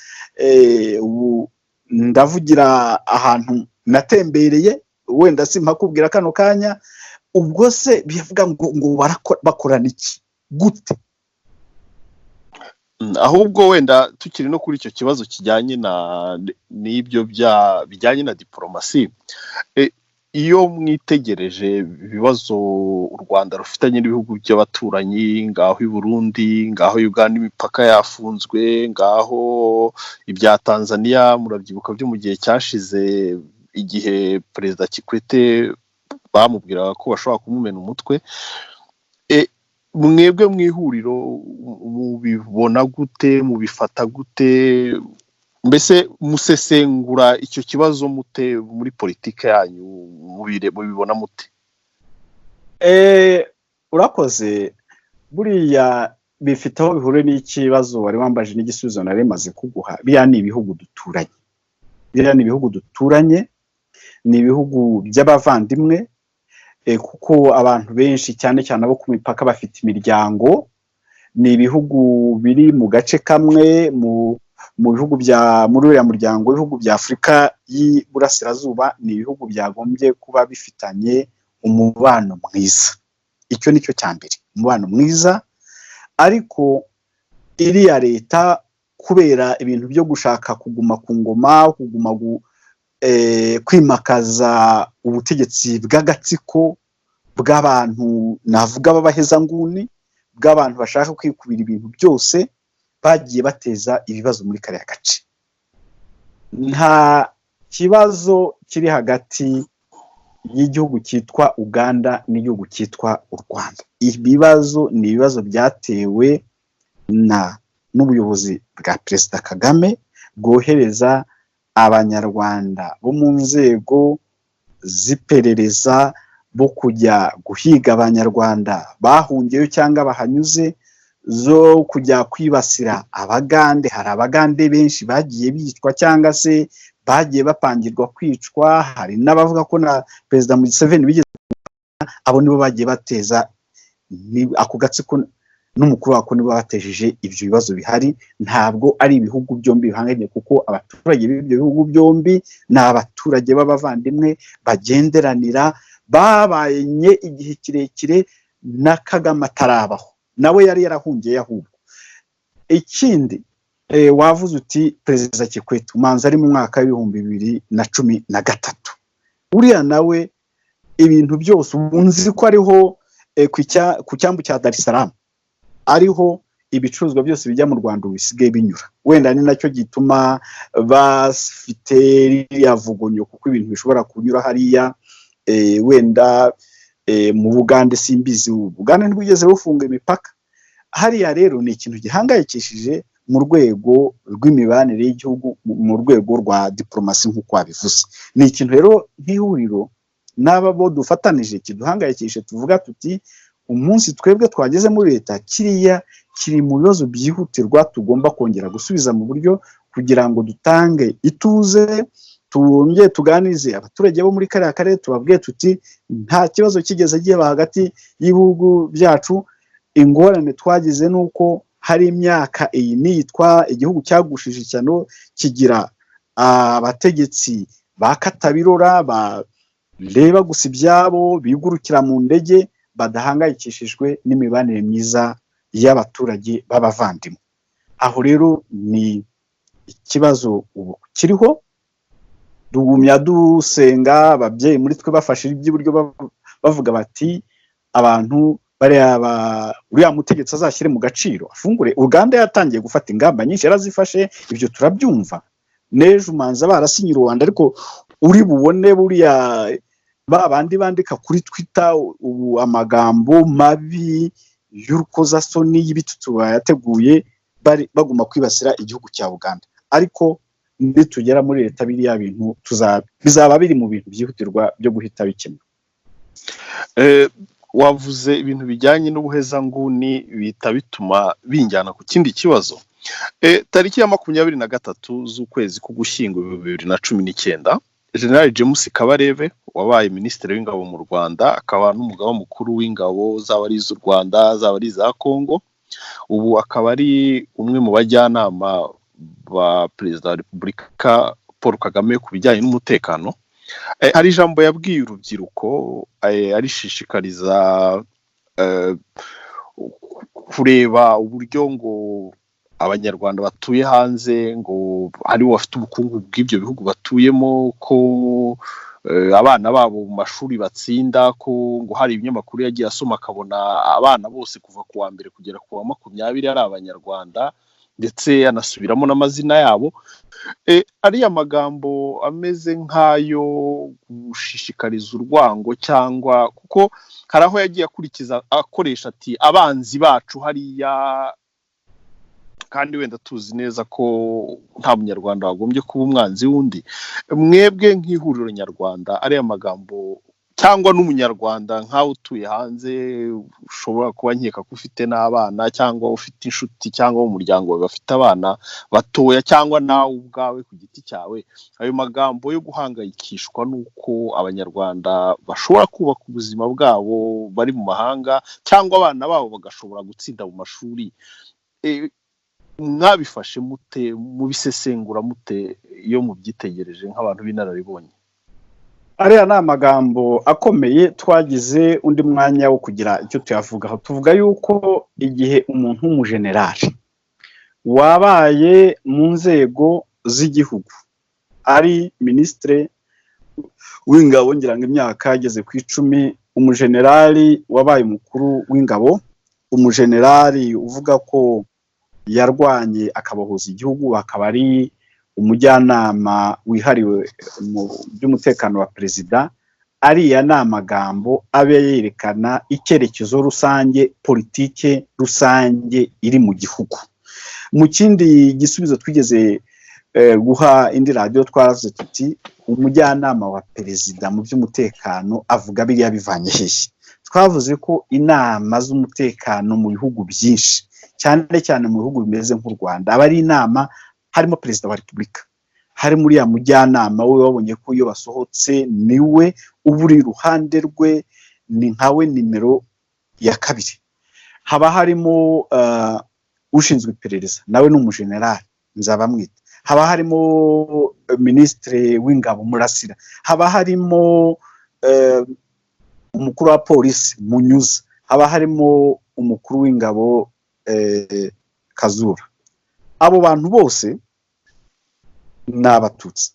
Ndavugira ahantu natembereye, wenda simpakubwira kano kanya. Ubwo se bivuga ngo bakorana iki gute? Ahubwo wenda tukiri no kuri icyo kibazo kijyanye n'ibyo bijyanye na diplomasi, iyo mwitegereje ibibazo u Rwanda rufitanye n'ibihugu by'abaturanyi, ngaho i Burundi, ngaho Uganda imipaka yafunzwe, ngaho ibya Tanzania murabyibuka byo mu gihe cyashize, igihe Perezida Kikwete bamubwiraga ko bashobora kumumena umutwe. Mwebwe mu ihuriro mubibona gute, mubifata gute? Mbese musesengura icyo kibazo mute muri politike yanyu, mubibona mute? Urakoze. Buriya bifite aho bihure n'ikibazo wari wambaje n'igisubizo nari maze kuguha. Biriya ni ibihugu duturanye, ni ibihugu by'abavandimwe, kuko abantu benshi cyane cyane abo ku mipaka bafite imiryango. Ni ibihugu biri mu gace kamwe mu bihugu muri uriya muryango w'ibihugu bya Afurika y'Iburasirazuba. Ni ibihugu byagombye kuba bifitanye umubano mwiza. Icyo nicyo cya mbere, umubano mwiza. Ariko iriya leta kubera ibintu byo gushaka kuguma ku ngoma, kuguma kwimakaza ubutegetsi bw'agatsiko bw'abantu navuga b'abahezanguni, bw'abantu bashaka kwikubira ibintu byose, bagiye bateza ibibazo muri kariya gace. Nta kibazo kiri hagati y'igihugu cyitwa Uganda n'igihugu cyitwa u Rwanda. Ibibazo ni ibibazo byatewe n'ubuyobozi bwa Perezida Kagame bwohereza abanyarwanda bo mu nzego z'iperereza bo kujya guhiga abanyarwanda bahungiyeyo cyangwa bahanyuze, zo kujya kwibasira abagande. Hari abagande benshi bagiye bicwa cyangwa se bagiye bapangirwa kwicwa. Hari n'abavuga ko na Perezida Museveni bigeze, abo nibo bagiye bateza ako gatsiko n'umukuru wako nibo batejeje ibyo bibazo bihari. Ntabwo ari ibihugu byombi bihanganye, kuko abaturage b'ibyo bihugu byombi ni abaturage b'abavandimwe bagenderanira, babanye igihe kirekire na Kagame atarabaho, nawe yari yarahungiye ahubwo. Ikindi wavuze uti Perezida Kikwete umanza ari mu mwaka w'2013, uriya nawe ibintu byose ubunzi ko ariho ku cyambu cya Dar es Salaam ariho ibicuruzwa byose bijya mu Rwanda bisigaye binyura. Wenda ni nacyo gituma bafite ririya vugonyo, kuko ibintu bishobora kunyura hariya. Wenda mu Bugande simbizi, Bugande ntibwigeze bufunga imipaka hariya. Rero ni ikintu gihangayikishije mu rwego rw'imibanire y'igihugu, mu rwego rwa diplomasi nk'uko wabivuze. Ni ikintu rero nk'ihuriro n'aba bo dufatanije kiduhangayikishe, tuvuga tuti umunsi twebwe twageze muri leta, kiriya kiri mu bibazo byihutirwa tugomba kongera gusubiza mu buryo, kugira ngo dutange ituze, twongere tuganize abaturage bo muri kariya karere, tubabwiye tuti nta kibazo kigeze gihaba hagati y'ibihugu byacu. Ingorane twagize nuko hari imyaka iyi nitwa igihugu cyagushije cyane, kigira abategetsi ba katabirora bareba gusa ibyabo, bigurukira mu ndege, badahangayikishijwe n'imibanire myiza y'abaturage b'abavandimwe. Aho rero ni ikibazo ubu kiriho. Dugumya dusenga, ababyeyi muri twe bafashe iby'iburyo bavuga bati abantu uriya mutegetsi azashyire mu gaciro, afungure. Uganda yatangiye gufata ingamba nyinshi, yarazifashe, ibyo turabyumva. N'ejo umanza barasinye u Rwanda, ariko uri bubone buriya babandi bandika kuri Twitter ubu amagambo mabi y'urukozasoni y'ibitutsi bayateguye, baguma kwibasira igihugu cya Uganda. Ariko nitugera muri leta, biriya bintu bizaba biri mu bintu byihutirwa byo guhita bikemura. Wavuze ibintu bijyanye n'ubuhezanguni bihita bituma binjyana ku kindi kibazo. Tariki ya 23 z'ukwezi k'Ugushyingo 2019, General James Kabarebe wabaye minisitiri w'ingabo mu Rwanda, akaba n'umugaba mukuru w'ingabo zaba ari iz'u Rwanda zaba ari iza Kongo, ubu akaba ari umwe mu bajyanama ba Perezida wa Repubulika Paul Kagame ku bijyanye n'umutekano. Hari ijambo yabwiye urubyiruko, arishishikariza kureba uburyo ngo abanyarwanda batuye hanze ngo ari bo bafite ubukungu bw'ibyo bihugu batuyemo, ko abana babo mu mashuri batsinda, ko ngo hari ibinyamakuru yagiye asoma akabona abana bose kuva ku wa mbere kugera ku wa 20 ari abanyarwanda, ndetse anasubiramo n'amazina yabo. Ariya magambo ameze nk'ayo gushishikariza urwango, cyangwa kuko hari aho yagiye akoresha ati abanzi bacu hariya, kandi wenda tuzi neza ko nta munyarwanda wagombye kuba umwanzi wundi. Mwebwe nk'ihuriro nyarwanda, ariya magambo cyangwa n'umunyarwanda nkawe utuye hanze, ushobora kuba nkeka ko ufite n'abana cyangwa ufite inshuti cyangwa umuryango wawe bafite abana batoya, cyangwa nawe ubwawe ku giti cyawe, ayo magambo yo guhangayikishwa nuko abanyarwanda bashobora kubaka ubuzima bwabo bari mu mahanga, cyangwa abana babo bagashobora gutsinda mu mashuri, mwabifashe mute, mubisesengura mute iyo mubyitegereje nk'abantu b'inararibonye? Ariya ni amagambo akomeye. Twagize undi mwanya wo kugira icyo tuyavugaho. Tuvuga yuko igihe umuntu w'umujenerali wabaye mu nzego z'igihugu ari minisitire w'ingabo ngira ngo imyaka yageze ku 10, umujenerali wabaye umukuru w'ingabo, umujenerali uvuga ko yarwanye akabohoza igihugu, akaba ari umujyanama wihariwe mu by'umutekano wa perezida. Ariya ni amagambo abe yerekana icyerekezo rusange, politike rusange iri mu gihugu. Mu kindi gisubizo twigeze guha indi radio twaravuze tuti umujyanama wa perezida mu by'umutekano avuga biriya bivanye hehe. Twavuze ko inama z'umutekano mu bihugu byinshi, cyane cyane mu bihugu bimeze nk'u Rwanda, aba ari inama harimo perezida wa repubulika, hari muri ya mujyanama we wabonye ko iyo basohotse niwe uburi iruhande rwe, ni nkawe nimero ya 2. Haba harimo ushinzwe iperereza, nawe n'umujenerali nzaba mwita. Haba harimo ministre w'ingabo Murasira, haba harimo umukuru wa polisi Munyuza, haba harimo umukuru w'ingabo Kazura. Abo bantu bose n'abatutsi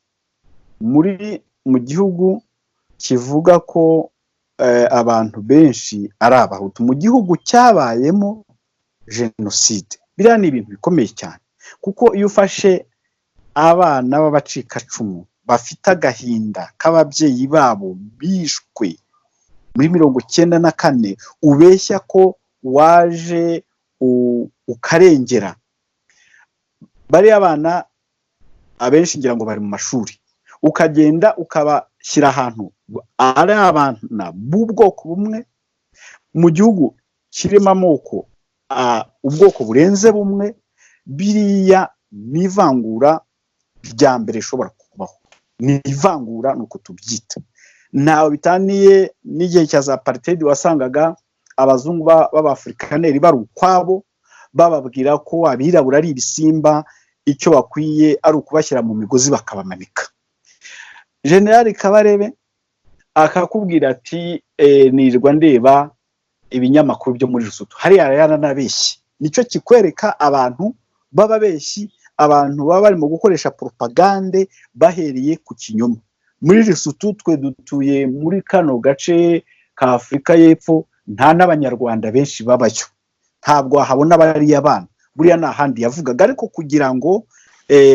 mu gihugu kivuga ko abantu benshi ari abahutu, mu gihugu cyabayemo jenoside. Biriya ni ibintu bikomeye cyane, kuko iyo ufashe abana b'abacikacumu bafite agahinda k'ababyeyi babo bishwe muri 1994, ubeshya ko waje ukarengera bari abana abenshi ngira ngo bari mu mashuri, ukagenda ukabashyira ahantu ari abana b'ubwoko bumwe mu gihugu kirimo amoko ubwoko burenze bumwe. Biriya n'ivangura rya mbere rishobora kubaho, ni ivangura nuko tubyita. Ntawe bitaniye n'igihe cya za apartheid wasangaga abazungu b'abafrikaneri bari ukwabo, bababwira ko abirabura ari ibisimba, icyo bakwiye ari ukubashyira mu migozi bakabamanika. General Kabarebe akakubwira ati nirwa ndeba ibinyamakuru byo muri Rusutu, hari yaranabeshyi. Nicyo kikwereka abantu bababeshyi, abantu baba barimo gukoresha propagande bahereye ku kinyoma. Muri Rusutu twe dutuye muri kano gace ka Afrika y'Epfo, nta n'abanyarwanda benshi babayo, ntabwo habona bari abana. Buriya nta handi yavugaga, ariko kugira ngo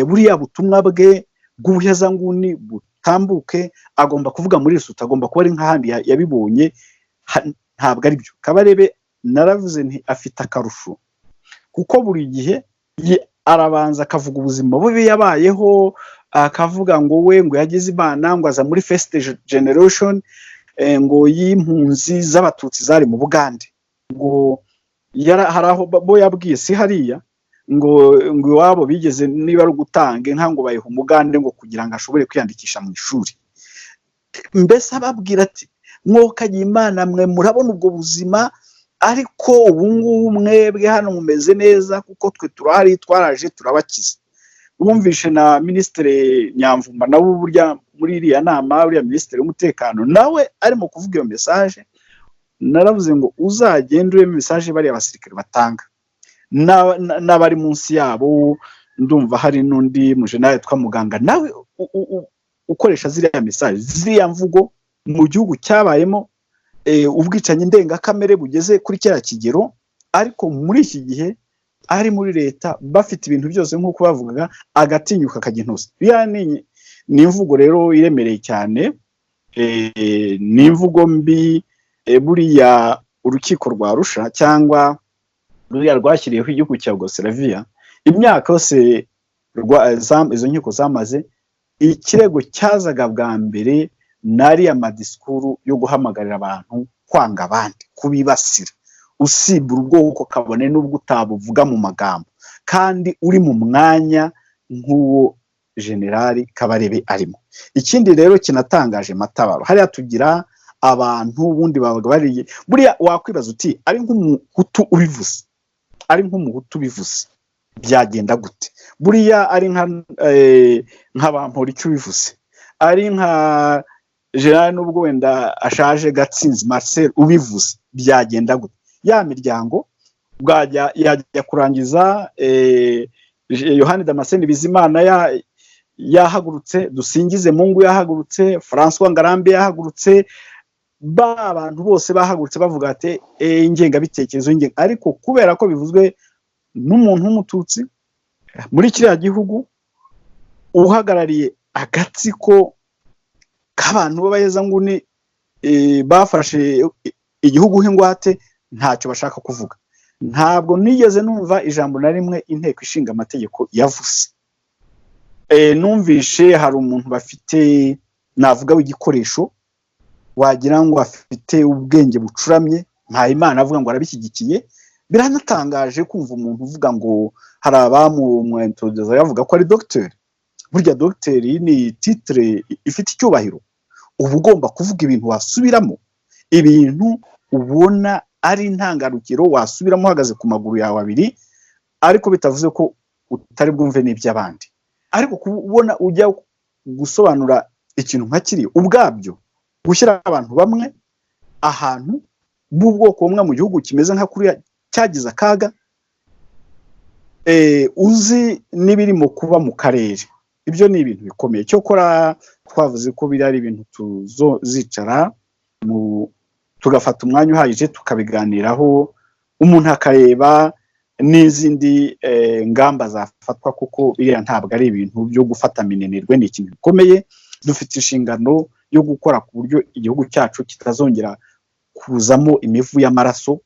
buriya butumwa bwe bw'ubuhezanguni butambuke, agomba kuvuga muri Rusutu, agomba kuba ari nk'ahandi yabibonye. Ntabwo ari byo. Kabarebe naravuze nti afite akarusho, kuko buri gihe arabanza akavuga ubuzima bubi yabayeho, akavuga ngo we ngo yagize Imana, ngo aza muri first generation ngo y'impunzi z'abatutsi zari mu Bugande, ngo haraho bo yabwiye si hariya ngo iwabo bigeze niba ari gutanga inka ngo bayiha Umugande ngo kugira ngo ashobore kwiyandikisha mu ishuri. Mbese ababwira ati mwokagiye Imana mwe murabona ubwo buzima, ariko ubu ngubu mwebwe hano mumeze neza kuko twe turahari, twaraje turabakiza. Bumvishe na ministre Nyamvumba nawe burya muri iriya nama, uriya ministre w'umutekano nawe arimo kuvuga iyo message. Naravuze ngo uzagende ure message bari abasirikare batanga n'abari munsi yabo. Ndumva hari n'undi mujenerali twa Muganga nawe ukoresha ziriya message, ziriya mvugo mu gihugu cyabayemo ubwicanyi ndengakamere bugeze kuri kera kigero, ariko muri iki gihe ari muri leta bafite ibintu byose nk'uko bavugaga, agatinyuka akajya intusi. Ni imvugo rero iremereye cyane, ni imvugo mbi. Buriya urukiko rwa Arusha cyangwa ruriya rwashyiriyeho igihugu cya Yugoslavia, imyaka yose izo nkiko zamaze, ikirego cyazaga bwa mbere nari amadisikuru yo guhamagarira abantu kwanga abandi, kubibasira, usibura ubwoko kabone n'ubwo utabuvuga mu magambo, kandi uri mu mwanya nk'uwo Generali Kabarebe arimo. Ikindi rero kinatangaje Matabaro, hariya tugira abantu ubundi babaga bari, buriya wakwibaza uti ari nk'umuhutu ubivuze, ari nk'umuhutu ubivuze byagenda gute? Buriya ari nk'abampora icyo ubivuze, ari nka General n'ubwo wenda ashaje Gatsinzi Marcel ubivuze byagenda gute? Ya miryango yajya kurangiza Yohani Damascene Bizimana yahagurutse, Dusingize Mungu yahagurutse, François Ngarambe yahagurutse, abantu bose bahagurutse bavuga ati ingengabitekerezo ariko kubera ko bivuzwe n'umuntu w'umututsi muri kiriya gihugu uhagarariye agatsiko k'abantu b'abayezanguni bafashe igihugu nk'ingwate, ntacyo bashaka kuvuga. Ntabwo nigeze numva ijambo na rimwe inteko ishinga amategeko yavuze. Numvishe hari umuntu bafite navuga w'igikoresho wagira ngo afite ubwenge bucuramye, Mpayimana avuga ngo arabishyigikiye. Biranatangaje kumva umuntu uvuga ngo hari abamwintroduza yavuga ko ari docteur. Burya docteur ni titre ifite icyubahiro, uba ugomba kuvuga ibintu wasubiramo, ibintu ubona ari intangarugero wasubiramo uhagaze ku maguru yawe abiri, ariko bitavuze ko utari bwumve n'iby'abandi. Ariko kubona ujya gusobanura ikintu nka kiri ubwabyo, gushyira abantu bamwe ahantu b'ubwoko bumwe mu gihugu kimeze nka kuriya cyagize akaga, uzi n'ibirimo kuba mu karere, ibyo ni ibintu bikomeye. Cyokora twavuze ko biri ari ibintu tuzicara tugafata umwanya uhagije tukabiganiraho, umuntu akareba n'izindi ngamba zafatwa, kuko biriya ntabwo ari ibintu byo gufata minenerwe, ni ikintu gikomeye. Dufite inshingano yo gukora ku buryo igihugu cyacu kitazongera kuzamo imivu y'amaraso,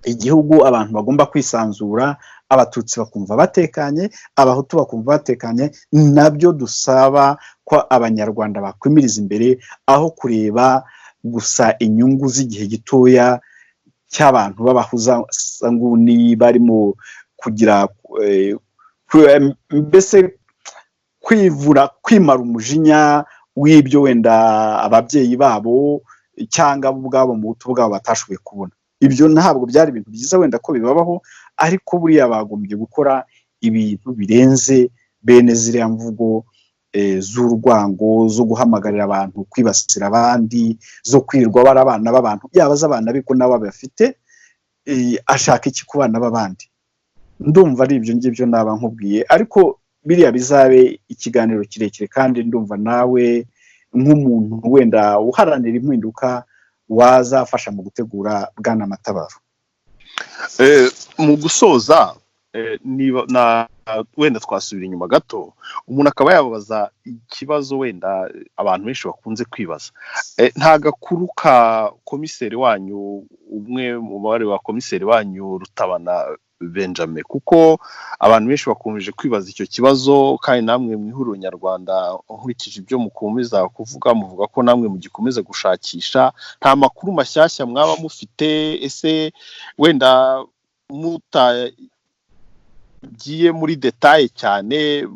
igihugu abantu bagomba kwisanzura, abatutsi bakumva batekanye, abahutu bakumva batekanye. Nabyo dusaba ko abanyarwanda bakwimiriza imbere, aho kureba gusa inyungu z'igihe gitoya cy'abantu b'abahuzanguni barimo kugira mbese kwimara umujinya w'ibyo wenda ababyeyi babo cyangwa ubwabo mu buto bwabo batashoboye kubona. Ibyo ntabwo byari ibintu byiza wenda ko bibabaho, ariko buriya bagombye gukora ibintu birenze bene ziriya mvugo z'urwango, zo guhamagarira abantu kwibasira abandi, zo kwirwa bari abana b'abantu, yabaza abana biko nabo bafite ashaka iki ku bana b'abandi. Ndumva ari ibyo ngibyo naba nkubwiye, ariko biriya bizabe ikiganiro kirekire, kandi ndumva nawe nk'umuntu wenda uharanira impinduka wazafasha mu gutegura Bwana Matabaro. Mu gusoza wenda twasubira inyuma gato, umuntu akaba yababaza ikibazo wenda abantu benshi bakunze kwibaza. Nta gakuru ka komiseri wanyu, umwe mu mubare wa komiseri wanyu Rutabana Benjamin, kuko abantu benshi bakomeje kwibaza icyo kibazo, kandi namwe mu ihuriro nyarwanda nkurikije ibyo mukomeza kuvuga, muvuga ko namwe mugikomeza gushakisha. Nta makuru mashyashya mwaba mufite? Ese wenda mutagiye muri detaye cyane,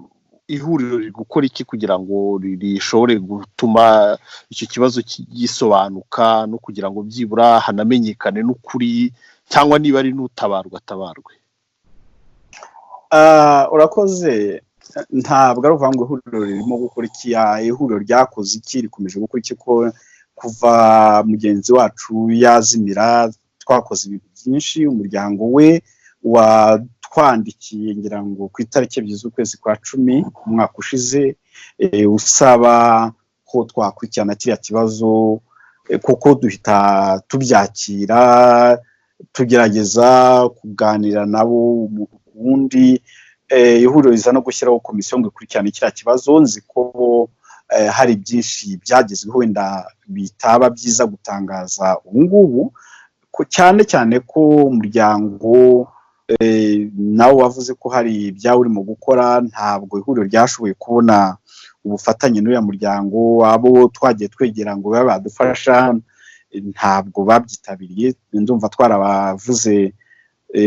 ihuriro riri gukora iki kugira ngo rishobore gutuma icyo kibazo gisobanuka, no kugira ngo byibura hanamenyekane n'ukuri, cyangwa niba ari n'utabarwa atabarwe? Urakoze. Ntabwo ari uvuga ngo ihuriro ririmo gukora iki, ihuriro ryakoze iki, rikomeje gukora iki? Ko kuva mugenzi wacu yazimira twakoze ibintu byinshi. Umuryango we watwandikiye ngira ngo ku itariki 2 z'ukwezi kwa 10 umwaka ushize, usaba ko twakurikirana kiriya kibazo, kuko duhita tubyakira, tugerageza kuganira nabo ubundi. Ihuriro riza no gushyiraho komisiyo ngo ikurikirane kiriya kibazo. Nzi ko hari byinshi byagezweho wenda bitaba byiza gutangaza ubu ngubu, cyane cyane ko umuryango nawe wavuze ko hari ibyawe urimo gukora. Ntabwo ihuriro ryashoboye kubona ubufatanye n'uyu muryango, abo twagiye twegera ngo babe badufasha ntabwo babyitabiriye. Ndumva twarabavuze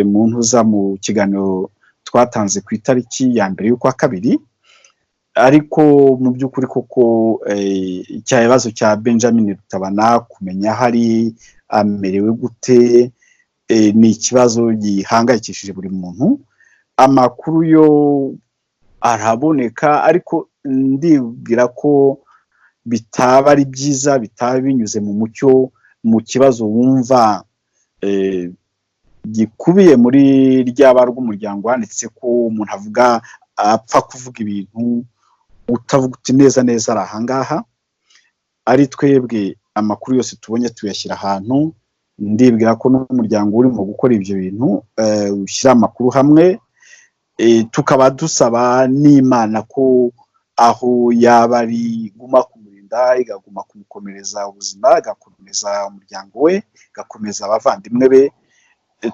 mu ntuza mu kiganiro twatanze ku itariki ya 1 y'ukwa 2, ariko mu by'ukuri koko icyabazo cya Benjamin Rutabana kumenya hari amerewe gute ni ikibazo gihangayikishije buri muntu. Amakuru yo araboneka, ariko ndibwira ko bitaba ari byiza, bitaba binyuze mu mucyo, mu kibazo wumva gikubiye muri ryaba rw'umuryango wanditse ko umuntu avuga apfa kuvuga ibintu utavuga uti neza neza ari ahangaha, ari twebwe amakuru yose tubonye tuyashyira ahantu. Ndibwira ko n'umuryango urimo gukora ibyo bintu ushyira amakuru hamwe, tukaba dusaba n'Imana ko aho yaba ari guma kumurinda, igaguma kumukomereza ubuzima, igakomeza umuryango we, igakomeza abavandimwe be,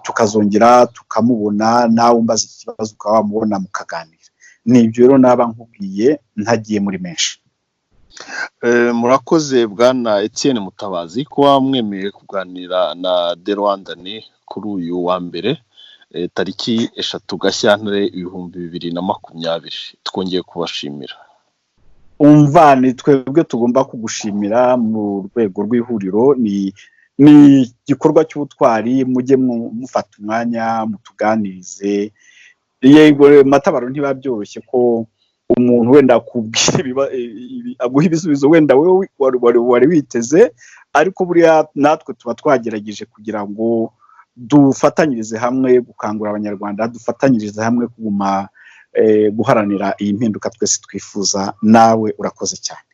tukazongera tukamubona, nawe umbaza ikibazo ukaba wamubona mukaganira. Nibyo rero naba nkubwiye ntagiye muri menshi. Murakoze bwana Etienne Mutabazi ko wamwemeye kuganira na The Rwandan kuri uyu wa mbere tariki 3 Gashyantare 2020. Twongeye kubashimira. Umva ni twebwe tugomba kugushimira mu rwego rw'ihuriro. Ni igikorwa cy'ubutwari, mujye mufata umwanya mutuganirize. Yego Matabaro ntibabyoroshye ko umuntu wenda akubwira aguha ibisubizo wenda wewe wari witeze, ariko buriya natwe tuba twagerageje kugira ngo dufatanyirize hamwe gukangura abanyarwanda, dufatanyirize hamwe kuguma guharanira iyi mpinduka twese twifuza. Nawe urakoze cyane.